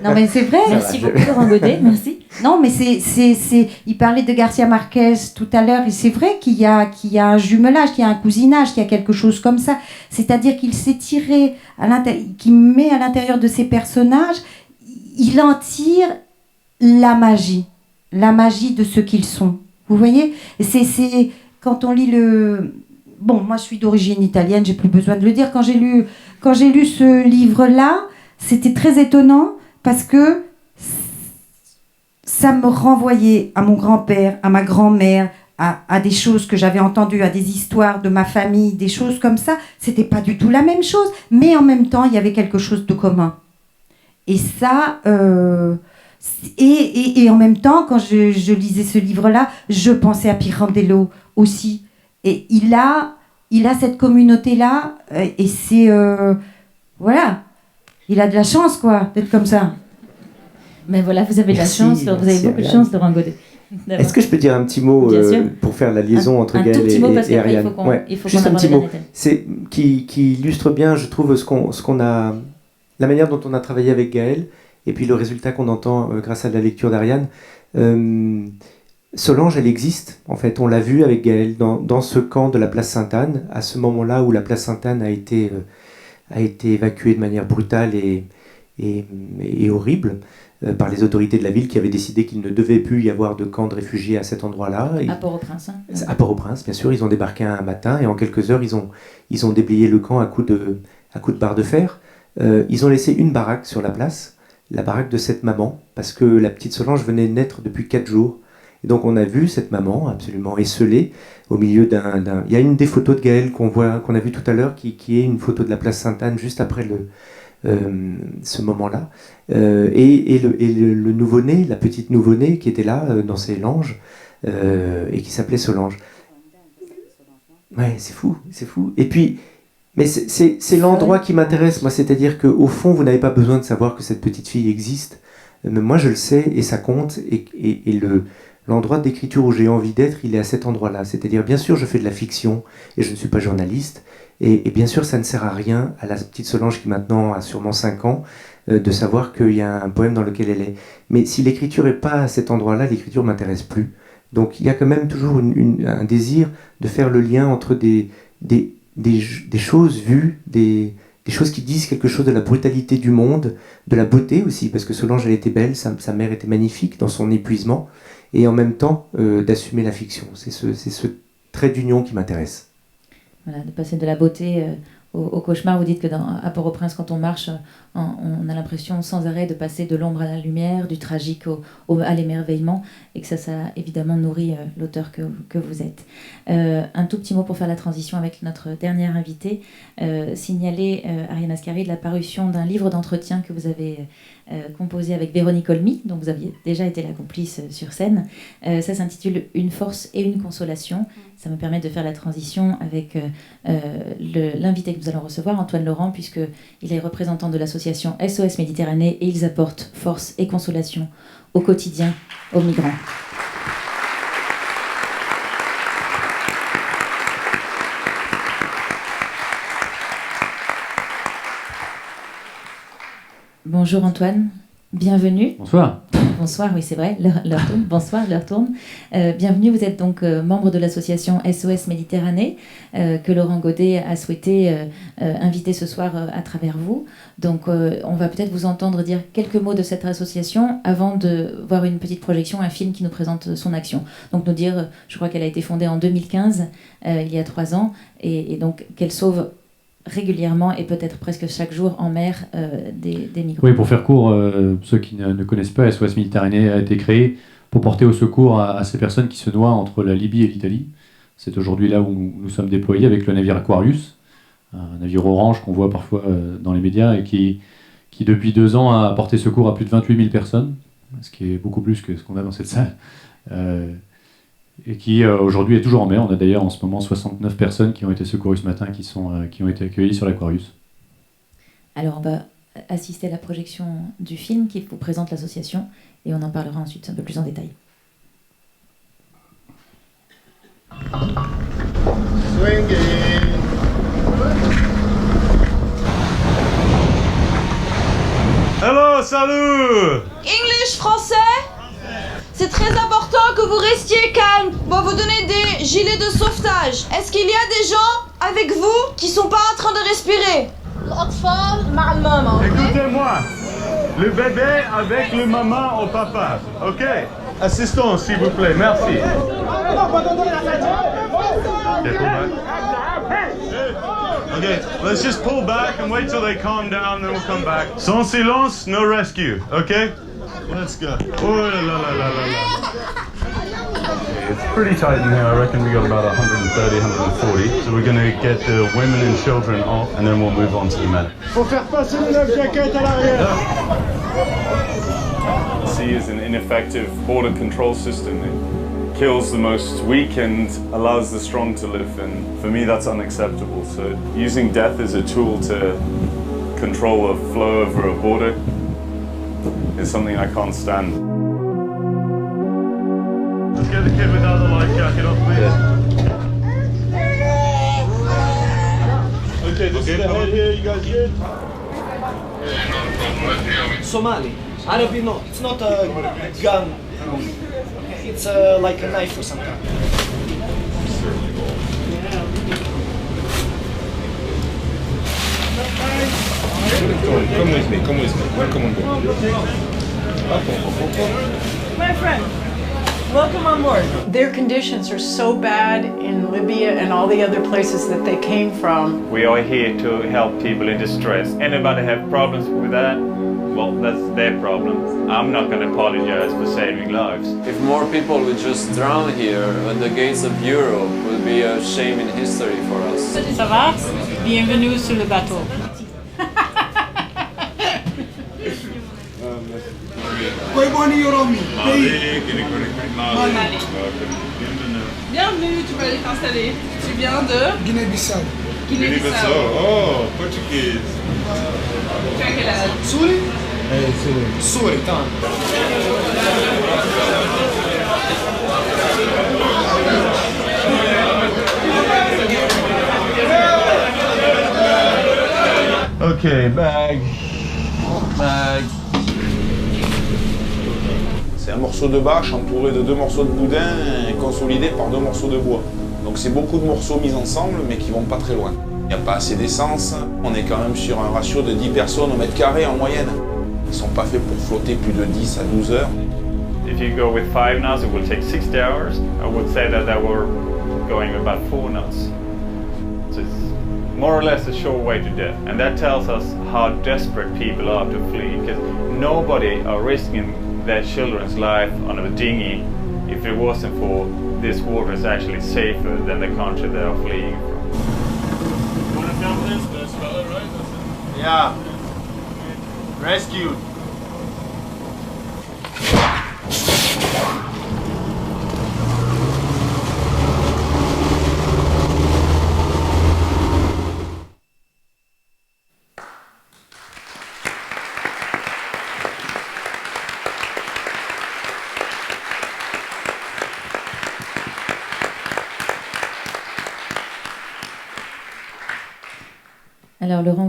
Non, mais c'est vrai. Merci beaucoup, Laurent Godet, merci. Non, mais il parlait de Garcia Marquez tout à l'heure, et c'est vrai qu'il y a un jumelage, qu'il y a un cousinage, qu'il y a quelque chose comme ça. C'est-à-dire qu'il s'est tiré, qu'il met à l'intérieur de ses personnages, il en tire la magie de ce qu'ils sont. Vous voyez ? C'est quand on lit le... Bon, moi je suis d'origine italienne, j'ai plus besoin de le dire. Quand j'ai lu ce livre-là, c'était très étonnant parce que ça me renvoyait à mon grand-père, à ma grand-mère, à des choses que j'avais entendues, à des histoires de ma famille, des choses comme ça. C'était pas du tout la même chose, mais en même temps, il y avait quelque chose de commun. Et ça... Et en même temps, quand je lisais ce livre-là, je pensais à Pirandello aussi. Et il a cette communauté-là, et c'est... voilà, il a de la chance, quoi, d'être comme ça. Mais voilà, vous avez de la chance, vous avez beaucoup de chance, Laurent Godet. Est-ce que je peux dire un petit mot pour faire la liaison entre Gaël et Ariane? Juste un petit mot, qui illustre bien, je trouve, la manière dont on a travaillé avec Gaël, et puis le résultat qu'on entend grâce à la lecture d'Ariane. Solange, elle existe, en fait, on l'a vu avec Gaël dans ce camp de la place Sainte-Anne, à ce moment-là où la place Sainte-Anne a été évacuée de manière brutale et horrible par les autorités de la ville qui avaient décidé qu'il ne devait plus y avoir de camp de réfugiés à cet endroit-là. À Port-au-Prince. À Port-au-Prince, bien sûr, ils ont débarqué un matin et en quelques heures, ils ont déblayé le camp à coups de barre de fer. Ils ont laissé une baraque sur la place, la baraque de cette maman, parce que la petite Solange venait de naître depuis 4 jours. Et donc on a vu cette maman absolument esselée au milieu d'un... Il y a une des photos de Gaël qu'on a vu tout à l'heure qui est une photo de la place Sainte-Anne juste après ce moment-là. Et le nouveau-né, la petite nouveau-née qui était là dans ses langes et qui s'appelait Solange. Ouais, c'est fou. Et puis, mais c'est l'endroit qui m'intéresse, moi, c'est-à-dire qu'au fond, vous n'avez pas besoin de savoir que cette petite fille existe. Mais moi, je le sais et ça compte. Et l'endroit d'écriture où j'ai envie d'être, il est à cet endroit-là. C'est-à-dire, bien sûr, je fais de la fiction et je ne suis pas journaliste. Et bien sûr, ça ne sert à rien à la petite Solange qui maintenant a sûrement 5 ans de savoir qu'il y a un poème dans lequel elle est. Mais si l'écriture n'est pas à cet endroit-là, l'écriture ne m'intéresse plus. Donc il y a quand même toujours un désir de faire le lien entre des choses vues, des choses qui disent quelque chose de la brutalité du monde, de la beauté aussi, parce que Solange, elle était belle, sa mère était magnifique dans son épuisement, et en même temps d'assumer la fiction. C'est ce trait d'union qui m'intéresse. Voilà, de passer de la beauté au cauchemar. Vous dites que à Port-au-Prince, quand on marche, on a l'impression sans arrêt de passer de l'ombre à la lumière, du tragique à l'émerveillement, et que ça évidemment nourrit l'auteur que vous êtes. Un tout petit mot pour faire la transition avec notre dernière invitée. Signaler, Ariane Ascari, de la parution d'un livre d'entretien que vous avez composé avec Véronique Olmy, dont vous aviez déjà été la complice sur scène. Ça s'intitule « Une force et une consolation ». Ça me permet de faire la transition avec l'invité que nous allons recevoir, Antoine Laurent, puisqu'il est représentant de l'association SOS Méditerranée et ils apportent force et consolation au quotidien aux migrants. Bonjour Antoine, bienvenue. Bonsoir. Bonsoir, oui c'est vrai, l'heure tourne. Bonsoir, l'heure tourne. Bienvenue, vous êtes donc membre de l'association SOS Méditerranée que Laurent Godet a souhaité inviter ce soir à travers vous. Donc on va peut-être vous entendre dire quelques mots de cette association avant de voir une petite projection, un film qui nous présente son action. Donc nous dire, je crois qu'elle a été fondée en 2015, il y a 3 ans, et donc qu'elle sauve régulièrement et peut-être presque chaque jour en mer des migrants. Oui, pour faire court, ceux qui ne connaissent pas, SOS Méditerranée a été créé pour porter au secours à ces personnes qui se noient entre la Libye et l'Italie. C'est aujourd'hui là où nous sommes déployés avec le navire Aquarius, un navire orange qu'on voit parfois dans les médias et qui depuis 2 ans a porté secours à plus de 28 000 personnes, ce qui est beaucoup plus que ce qu'on a dans cette salle. Et qui aujourd'hui est toujours en mer. On a d'ailleurs en ce moment 69 personnes qui ont été secourues ce matin, qui ont été accueillies sur l'Aquarius. Alors on va assister à la projection du film qui vous présente l'association et on en parlera ensuite un peu plus en détail. Swinging. salut! English, français? C'est très important que vous restiez calme. Bon, vous donnez des gilets de sauvetage. Est-ce qu'il y a des gens avec vous qui sont pas en train de respirer? Écoutez-moi, le bébé avec le maman au papa, ok? Assistance, s'il vous plaît, merci. Okay, let's just pull back and wait till they calm down, then we'll come back. Sans silence, no rescue, okay? Let's go. Oh la la la la la. It's pretty tight in here. I reckon we got about 130, 140. So we're going to get the women and children off, and then we'll move on to the men. Faut faire passer les 9 jaquettes à l'arrière. Sea is an ineffective border control system. It kills the most weak and allows the strong to live, and for me that's unacceptable. So using death as a tool to control a flow over a border is something I can't stand. Let's get the kid without the life jacket off, please. Okay, this is the head here, you guys good? Somali. Arabic, no, it's not a gun. It's like a knife or something. Come with me, welcome on board. My friend, welcome on board. Their conditions are so bad in Libya and all the other places that they came from. We are here to help people in distress. Anybody have problems with that? Well, that's their problem. I'm not going to apologize for saving lives. If more people would just drown here at the gates of Europe, it would be a shame in history for us. Ça va? Bienvenue sur le bateau. Bienvenue, tu vas aller t'installer. Tu viens de Guinée-Bissau. Guinée-Bissau. Oh, português. Tu as quel âge? Souri? Souri, tanto. Okay, bag. C'est un morceau de bâche entouré de 2 morceaux de boudin et consolidé par 2 morceaux de bois. Donc c'est beaucoup de morceaux mis ensemble mais qui vont pas très loin. Il n'y a pas assez d'essence, on est quand même sur un ratio de 10 personnes au mètre carré en moyenne. Ils sont pas faits pour flotter plus de 10 à 12 heures. If you go with 5 knots, it will take 60 hours. I would say that we're going about 4 knots. So it's more or less a short way to death. And that tells us how desperate people are to flee, because nobody are risking their children's life on a dinghy if it wasn't for this water is actually safer than the country they are fleeing from. You want to film this fella, right? Yeah. Rescued. Alors Laurent,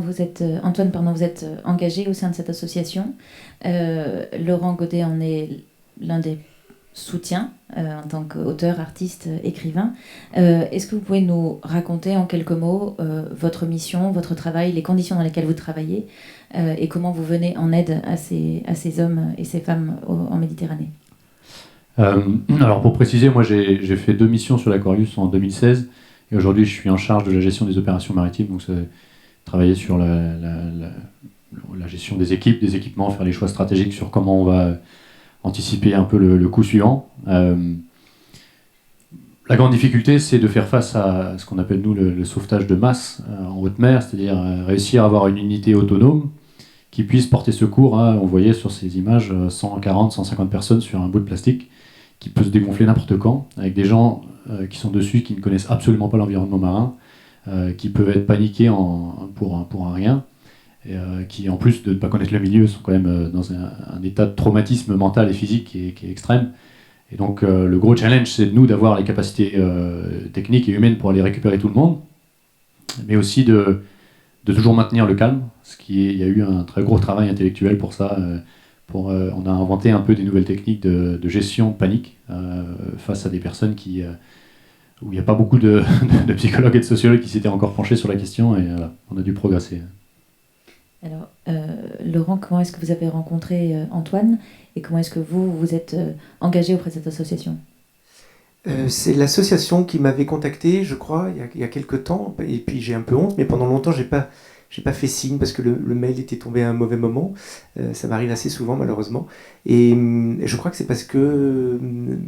Antoine, vous êtes engagé au sein de cette association. Laurent Godet en est l'un des soutiens en tant qu'auteur, artiste, écrivain. Est-ce que vous pouvez nous raconter en quelques mots votre mission, votre travail, les conditions dans lesquelles vous travaillez et comment vous venez en aide à ces hommes et ces femmes en Méditerranée? Alors pour préciser, moi j'ai fait 2 missions sur l'Aquarius en 2016 et aujourd'hui je suis en charge de la gestion des opérations maritimes, donc c'est travailler sur la gestion des équipes, des équipements, faire les choix stratégiques sur comment on va anticiper un peu le coup suivant. La grande difficulté, c'est de faire face à ce qu'on appelle nous le sauvetage de masse en haute mer, c'est-à-dire réussir à avoir une unité autonome qui puisse porter secours on voyait sur ces images 140, 150 personnes sur un bout de plastique qui peut se dégonfler n'importe quand, avec des gens qui sont dessus, qui ne connaissent absolument pas l'environnement marin, qui peuvent être paniqués pour un rien, et qui en plus de ne pas connaître le milieu sont quand même dans un état de traumatisme mental et physique qui est extrême. Et donc le gros challenge, c'est de nous d'avoir les capacités techniques et humaines pour aller récupérer tout le monde, mais aussi de toujours maintenir le calme, il y a eu un très gros travail intellectuel pour ça, On a inventé un peu des nouvelles techniques de gestion de panique face à des personnes où il n'y a pas beaucoup de psychologues et de sociologues qui s'étaient encore penchés sur la question, et voilà, on a dû progresser. Alors, Laurent, comment est-ce que vous avez rencontré Antoine, et comment est-ce que vous êtes engagé auprès de cette association ? C'est l'association qui m'avait contacté, je crois, il y a quelques temps, et puis j'ai un peu honte, mais pendant longtemps, j'ai pas fait signe parce que le mail était tombé à un mauvais moment. Ça m'arrive assez souvent, malheureusement. Et je crois que c'est parce que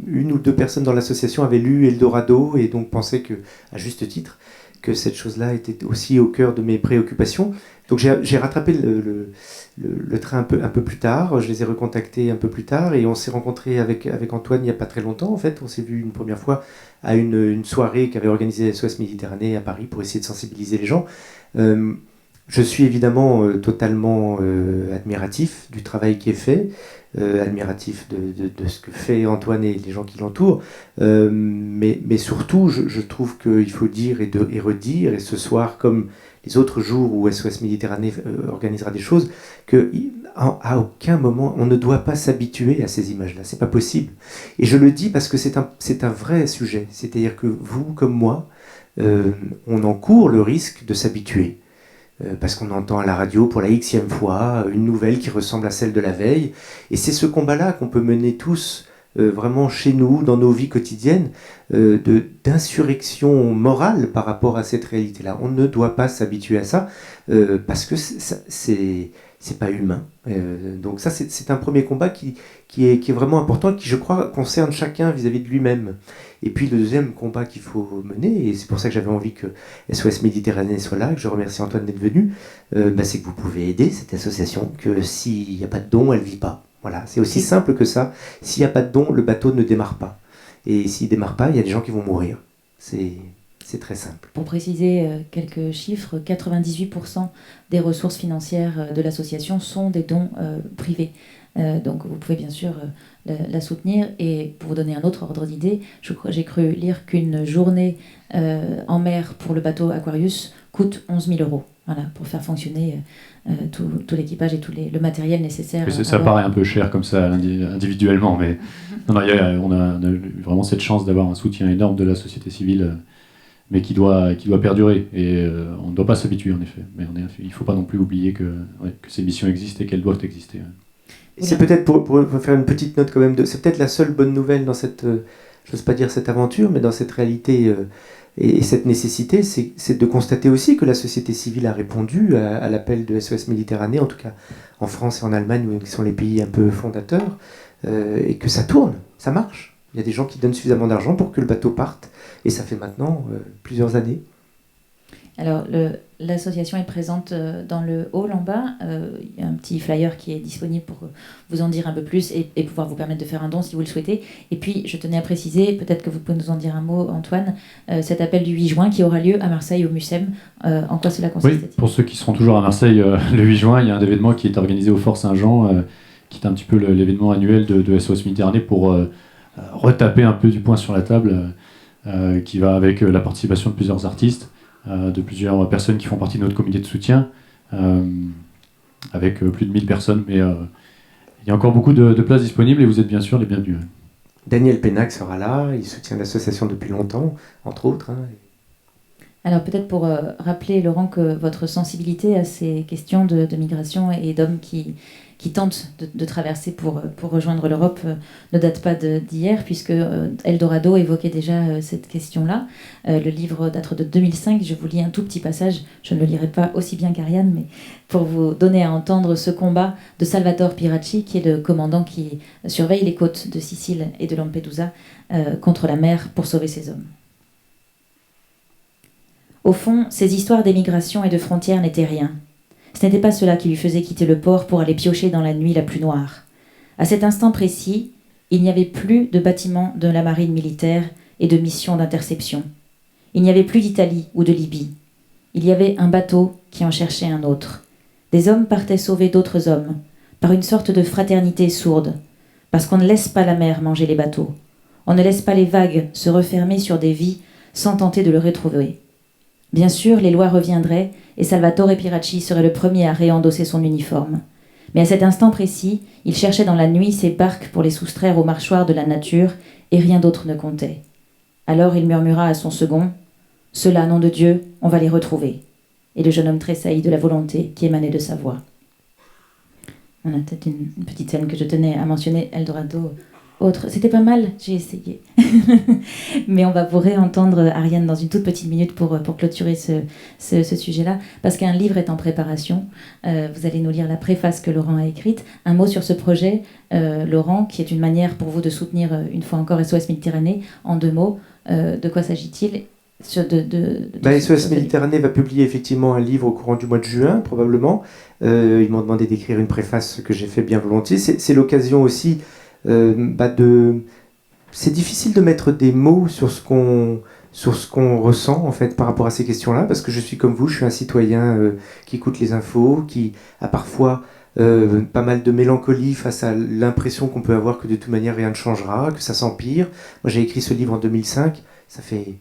une ou deux personnes dans l'association avaient lu Eldorado et donc pensaient que, à juste titre, que cette chose-là était aussi au cœur de mes préoccupations. Donc j'ai rattrapé le train un peu plus tard, je les ai recontactés un peu plus tard, et on s'est rencontrés avec Antoine il n'y a pas très longtemps, en fait. On s'est vu une première fois à une soirée qu'avait organisée SOS Méditerranée à Paris pour essayer de sensibiliser les gens. Je suis évidemment totalement admiratif du travail qui est fait, admiratif de ce que fait Antoine et les gens qui l'entourent, mais surtout je trouve qu'il faut dire et redire, et ce soir comme les autres jours où SOS Méditerranée organisera des choses, qu'à aucun moment on ne doit pas s'habituer à ces images-là, c'est pas possible. Et je le dis parce que c'est un vrai sujet, c'est-à-dire que vous comme moi, on encourt le risque de s'habituer. Parce qu'on entend à la radio pour la xème fois une nouvelle qui ressemble à celle de la veille. Et c'est ce combat-là qu'on peut mener tous, vraiment chez nous, dans nos vies quotidiennes, d'insurrection morale par rapport à cette réalité-là. On ne doit pas s'habituer à ça, parce que c'est pas humain. Donc ça, c'est un premier combat qui est vraiment important, qui, je crois, concerne chacun vis-à-vis de lui-même. Et puis le deuxième combat qu'il faut mener, et c'est pour ça que j'avais envie que SOS Méditerranée soit là, que je remercie Antoine d'être venu, c'est que vous pouvez aider cette association, que s'il n'y a pas de don, elle ne vit pas. Voilà, c'est aussi simple que ça. S'il n'y a pas de don, le bateau ne démarre pas. Et s'il ne démarre pas, il y a des gens qui vont mourir. C'est très simple. Pour préciser quelques chiffres, 98% des ressources financières de l'association sont des dons privés. Donc vous pouvez bien sûr la soutenir. Et pour vous donner un autre ordre d'idée, j'ai cru lire qu'une journée en mer pour le bateau Aquarius coûte 11 000 €. Voilà, pour faire fonctionner tout l'équipage et le matériel nécessaire. Ça paraît un peu cher comme ça individuellement, mais on a eu vraiment cette chance d'avoir un soutien énorme de la société civile, mais qui doit perdurer. Et on ne doit pas s'habituer, en effet. Mais il ne faut pas non plus oublier que ces missions existent et qu'elles doivent exister. Et c'est peut-être, pour faire une petite note quand même, c'est peut-être la seule bonne nouvelle dans cette, j'ose pas dire cette aventure, mais dans cette réalité et cette nécessité, c'est de constater aussi que la société civile a répondu à l'appel de SOS Méditerranée, en tout cas en France et en Allemagne, qui sont les pays un peu fondateurs, et que ça tourne, ça marche. Il y a des gens qui donnent suffisamment d'argent pour que le bateau parte, et ça fait maintenant plusieurs années. Alors, l'association est présente dans le hall en bas. Il y a un petit flyer qui est disponible pour vous en dire un peu plus et pouvoir vous permettre de faire un don si vous le souhaitez. Et puis, je tenais à préciser, peut-être que vous pouvez nous en dire un mot, Antoine, cet appel du 8 juin qui aura lieu à Marseille au MUSEM. En quoi cela consiste-t-il ? Oui, pour ceux qui seront toujours à Marseille, le 8 juin, il y a un événement qui est organisé au Fort Saint-Jean, qui est un petit peu l'événement annuel de SOS Méditerranée pour retaper un peu du poing sur la table, qui va avec la participation de plusieurs artistes, de plusieurs personnes qui font partie de notre comité de soutien, avec plus de 1000 personnes. Mais il y a encore beaucoup de places disponibles et vous êtes bien sûr les bienvenus. Daniel Pénac sera là, il soutient l'association depuis longtemps, entre autres. Alors peut-être pour rappeler, Laurent, que votre sensibilité à ces questions de migration et d'hommes qui tentent de traverser pour rejoindre l'Europe ne date pas d'hier, puisque Eldorado évoquait déjà cette question-là. Le livre date de 2005, je vous lis un tout petit passage, je ne le lirai pas aussi bien qu'Ariane, mais pour vous donner à entendre ce combat de Salvatore Piracci, qui est le commandant qui surveille les côtes de Sicile et de Lampedusa contre la mer pour sauver ses hommes. Au fond, ces histoires d'émigration et de frontières n'étaient rien. Ce n'était pas cela qui lui faisait quitter le port pour aller piocher dans la nuit la plus noire. À cet instant précis, il n'y avait plus de bâtiments de la marine militaire et de missions d'interception. Il n'y avait plus d'Italie ou de Libye. Il y avait un bateau qui en cherchait un autre. Des hommes partaient sauver d'autres hommes, par une sorte de fraternité sourde, parce qu'on ne laisse pas la mer manger les bateaux. On ne laisse pas les vagues se refermer sur des vies sans tenter de le retrouver. Bien sûr, les lois reviendraient et Salvatore Piracci serait le premier à réendosser son uniforme. Mais à cet instant précis, il cherchait dans la nuit ses barques pour les soustraire aux marchoirs de la nature, et rien d'autre ne comptait. Alors il murmura à son second « Ceux-là, nom de Dieu, on va les retrouver ». Et le jeune homme tressaillit de la volonté qui émanait de sa voix. On a peut-être une petite scène que je tenais à mentionner, Eldorado. Autre, c'était pas mal, j'ai essayé. Mais on va vous réentendre Ariane dans une toute petite minute pour clôturer ce sujet-là, parce qu'un livre est en préparation. Vous allez nous lire la préface que Laurent a écrite. Un mot sur ce projet, Laurent, qui est une manière pour vous de soutenir une fois encore SOS Méditerranée. En 2 mots, de quoi s'agit-il? SOS Méditerranée va publier effectivement un livre au courant du mois de juin, probablement. Ils m'ont demandé d'écrire une préface que j'ai fait bien volontiers. C'est l'occasion aussi c'est difficile de mettre des mots sur ce qu'on ressent en fait par rapport à ces questions-là, parce que je suis comme vous, je suis un citoyen qui écoute les infos, qui a parfois pas mal de mélancolie face à l'impression qu'on peut avoir que de toute manière rien ne changera, que ça s'empire. Moi j'ai écrit ce livre en 2005, ça fait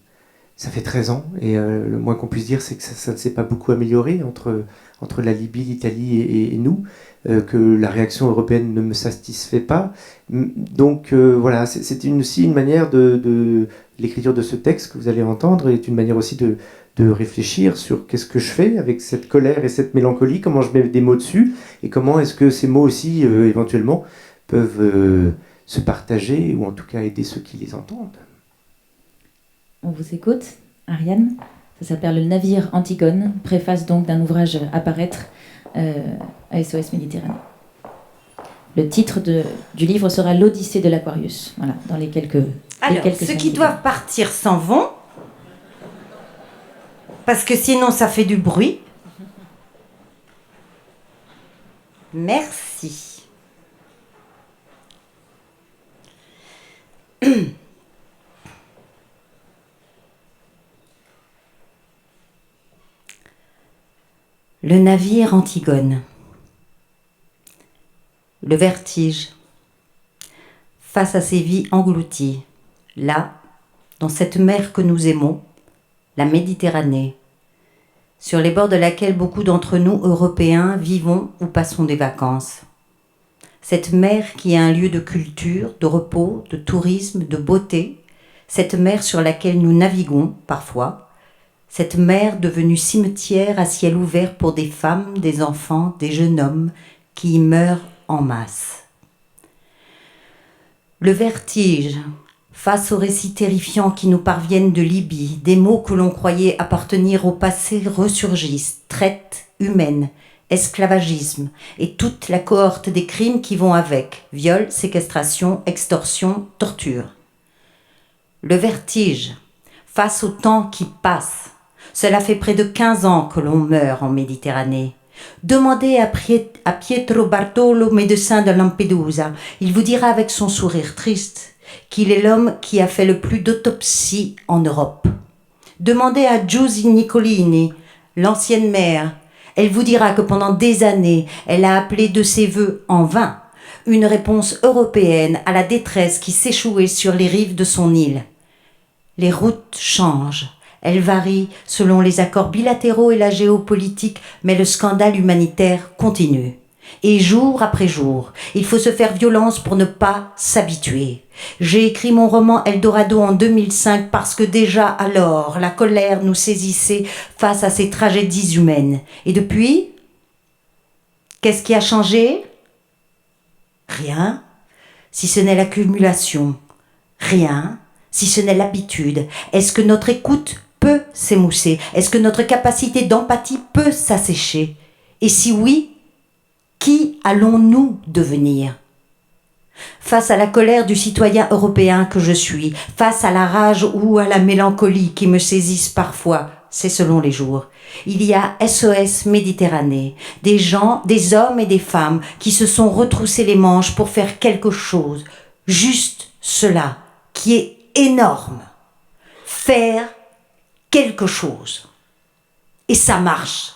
13 ans, et le moins qu'on puisse dire c'est que ça ne s'est pas beaucoup amélioré entre la Libye, l'Italie et nous, que la réaction européenne ne me satisfait pas. Donc voilà, c'est aussi une manière de l'écriture de ce texte que vous allez entendre, est une manière aussi de réfléchir sur qu'est-ce que je fais avec cette colère et cette mélancolie, comment je mets des mots dessus, et comment est-ce que ces mots aussi, éventuellement, peuvent se partager, ou en tout cas aider ceux qui les entendent. On vous écoute, Ariane. Ça s'appelle Le navire Antigone, préface donc d'un ouvrage à paraître à SOS Méditerranée. Le titre du livre sera L'Odyssée de l'Aquarius. Voilà, dans les quelques... Alors, ceux qui doivent partir s'en vont, parce que sinon ça fait du bruit. Merci. Le navire Antigone. Le vertige. Face à ces vies englouties, là, dans cette mer que nous aimons, la Méditerranée, sur les bords de laquelle beaucoup d'entre nous, Européens, vivons ou passons des vacances. Cette mer qui est un lieu de culture, de repos, de tourisme, de beauté, cette mer sur laquelle nous naviguons parfois, cette mer devenue cimetière à ciel ouvert pour des femmes, des enfants, des jeunes hommes qui y meurent en masse. Le vertige, face aux récits terrifiants qui nous parviennent de Libye, des mots que l'on croyait appartenir au passé ressurgissent, traite humaine, esclavagisme et toute la cohorte des crimes qui vont avec, viol, séquestration, extorsion, torture. Le vertige, face au temps qui passe. Cela fait près de 15 ans que l'on meurt en Méditerranée. Demandez à Pietro Bartolo, médecin de Lampedusa. Il vous dira avec son sourire triste qu'il est l'homme qui a fait le plus d'autopsies en Europe. Demandez à Giusy Nicolini, l'ancienne mère. Elle vous dira que pendant des années, elle a appelé de ses vœux en vain une réponse européenne à la détresse qui s'échouait sur les rives de son île. Les routes changent. Elles varient selon les accords bilatéraux et la géopolitique, mais le scandale humanitaire continue. Et jour après jour, il faut se faire violence pour ne pas s'habituer. J'ai écrit mon roman Eldorado en 2005 parce que déjà alors, la colère nous saisissait face à ces tragédies humaines. Et depuis, qu'est-ce qui a changé? Rien, si ce n'est l'accumulation. Rien, si ce n'est l'habitude. Est-ce que notre écoute peut s'émousser? Est-ce que notre capacité d'empathie peut s'assécher? Et si oui, qui allons-nous devenir? Face à la colère du citoyen européen que je suis, face à la rage ou à la mélancolie qui me saisissent parfois, c'est selon les jours, il y a SOS Méditerranée, des gens, des hommes et des femmes qui se sont retroussés les manches pour faire quelque chose, juste cela, qui est énorme. Faire quelque chose. Et ça marche.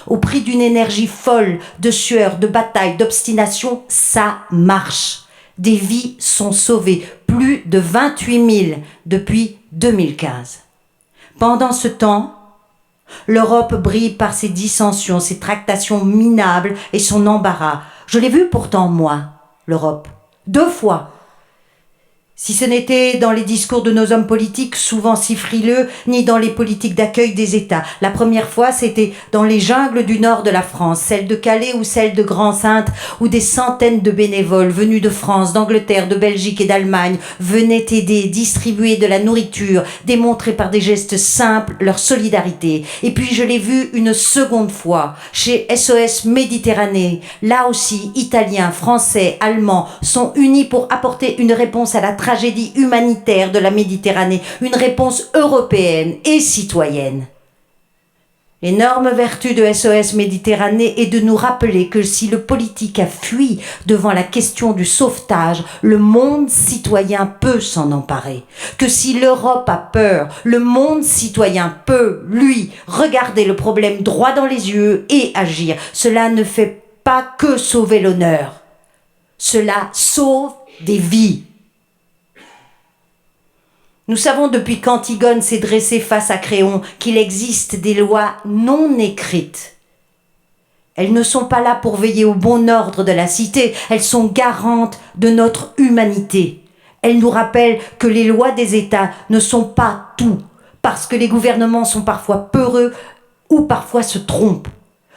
Au prix d'une énergie folle, de sueur, de bataille, d'obstination, ça marche. Des vies sont sauvées, plus de 28 000 depuis 2015. Pendant ce temps, l'Europe brille par ses dissensions, ses tractations minables et son embarras. Je l'ai vu pourtant, moi, l'Europe, 2 fois. Si ce n'était dans les discours de nos hommes politiques, souvent si frileux, ni dans les politiques d'accueil des États. La première fois, c'était dans les jungles du nord de la France, celle de Calais ou celle de Grand-Sainte, où des centaines de bénévoles venus de France, d'Angleterre, de Belgique et d'Allemagne venaient aider, distribuer de la nourriture, démontrer par des gestes simples leur solidarité. Et puis je l'ai vu une seconde fois, chez SOS Méditerranée. Là aussi, Italiens, Français, Allemands sont unis pour apporter une réponse à la tragédie humanitaire de la Méditerranée, une réponse européenne et citoyenne. L'énorme vertu de SOS Méditerranée est de nous rappeler que si le politique a fui devant la question du sauvetage, le monde citoyen peut s'en emparer. Que si l'Europe a peur, le monde citoyen peut, lui, regarder le problème droit dans les yeux et agir. Cela ne fait pas que sauver l'honneur. Cela sauve des vies. Nous savons depuis qu'Antigone s'est dressée face à Créon qu'il existe des lois non écrites. Elles ne sont pas là pour veiller au bon ordre de la cité, elles sont garantes de notre humanité. Elles nous rappellent que les lois des États ne sont pas tout, parce que les gouvernements sont parfois peureux ou parfois se trompent.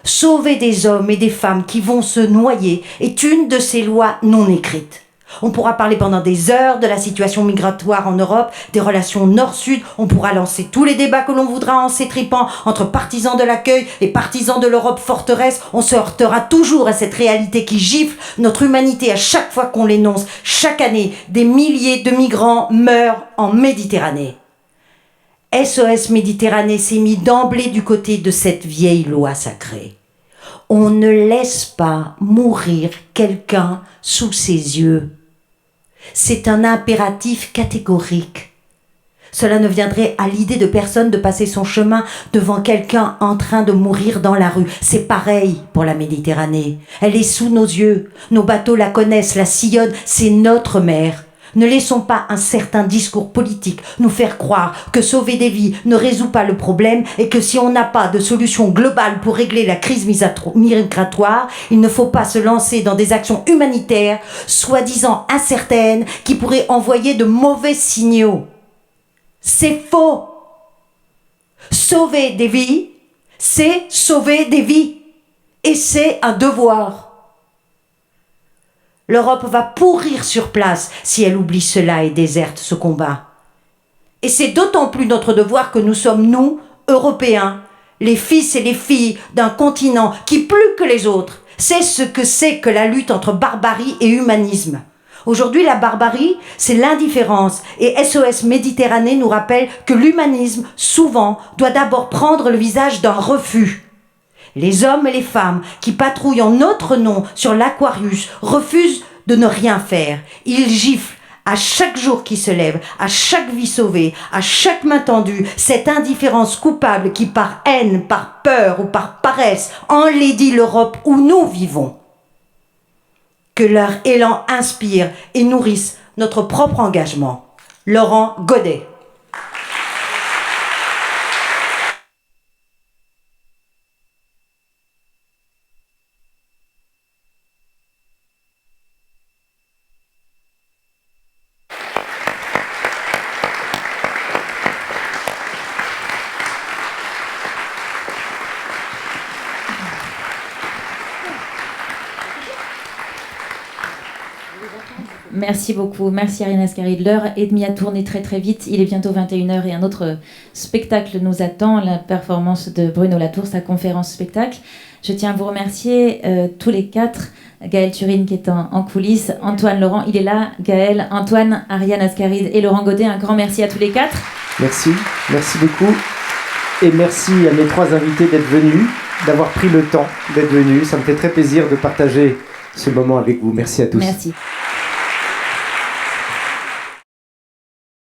Sauver des hommes et des femmes qui vont se noyer est une de ces lois non écrites. On pourra parler pendant des heures de la situation migratoire en Europe, des relations nord-sud, on pourra lancer tous les débats que l'on voudra en s'étripant entre partisans de l'accueil et partisans de l'Europe forteresse, on se heurtera toujours à cette réalité qui gifle notre humanité à chaque fois qu'on l'énonce. Chaque année, des milliers de migrants meurent en Méditerranée. SOS Méditerranée s'est mis d'emblée du côté de cette vieille loi sacrée. On ne laisse pas mourir quelqu'un sous ses yeux. C'est un impératif catégorique. Cela ne viendrait à l'idée de personne de passer son chemin devant quelqu'un en train de mourir dans la rue. C'est pareil pour la Méditerranée. Elle est sous nos yeux. Nos bateaux la connaissent, la sillonnent. C'est notre mer. Ne laissons pas un certain discours politique nous faire croire que sauver des vies ne résout pas le problème et que si on n'a pas de solution globale pour régler la crise migratoire, il ne faut pas se lancer dans des actions humanitaires soi-disant incertaines qui pourraient envoyer de mauvais signaux. C'est faux. Sauver des vies, c'est sauver des vies. Et c'est un devoir. L'Europe va pourrir sur place si elle oublie cela et déserte ce combat. Et c'est d'autant plus notre devoir que nous sommes, nous, Européens, les fils et les filles d'un continent qui, plus que les autres, sait ce que c'est que la lutte entre barbarie et humanisme. Aujourd'hui, la barbarie, c'est l'indifférence. Et SOS Méditerranée nous rappelle que l'humanisme, souvent, doit d'abord prendre le visage d'un refus. Les hommes et les femmes qui patrouillent en notre nom sur l'Aquarius refusent de ne rien faire. Ils giflent à chaque jour qui se lève, à chaque vie sauvée, à chaque main tendue, cette indifférence coupable qui par haine, par peur ou par paresse enlaidit l'Europe où nous vivons. Que leur élan inspire et nourrisse notre propre engagement. Laurent Godet. Merci beaucoup, merci Ariane Ascaride. L'heure est demie à tourner très très vite, il est bientôt 21h et un autre spectacle nous attend, la performance de Bruno Latour, sa conférence spectacle. Je tiens à vous remercier tous les quatre, Gaël Turine qui est en coulisses, Antoine Laurent, il est là, Gaël, Antoine, Ariane Ascaride et Laurent Godet, un grand merci à tous les quatre. Merci beaucoup et merci à mes trois invités d'être venus, d'avoir pris le temps d'être venus, ça me fait très plaisir de partager ce moment avec vous. Merci à tous. Merci.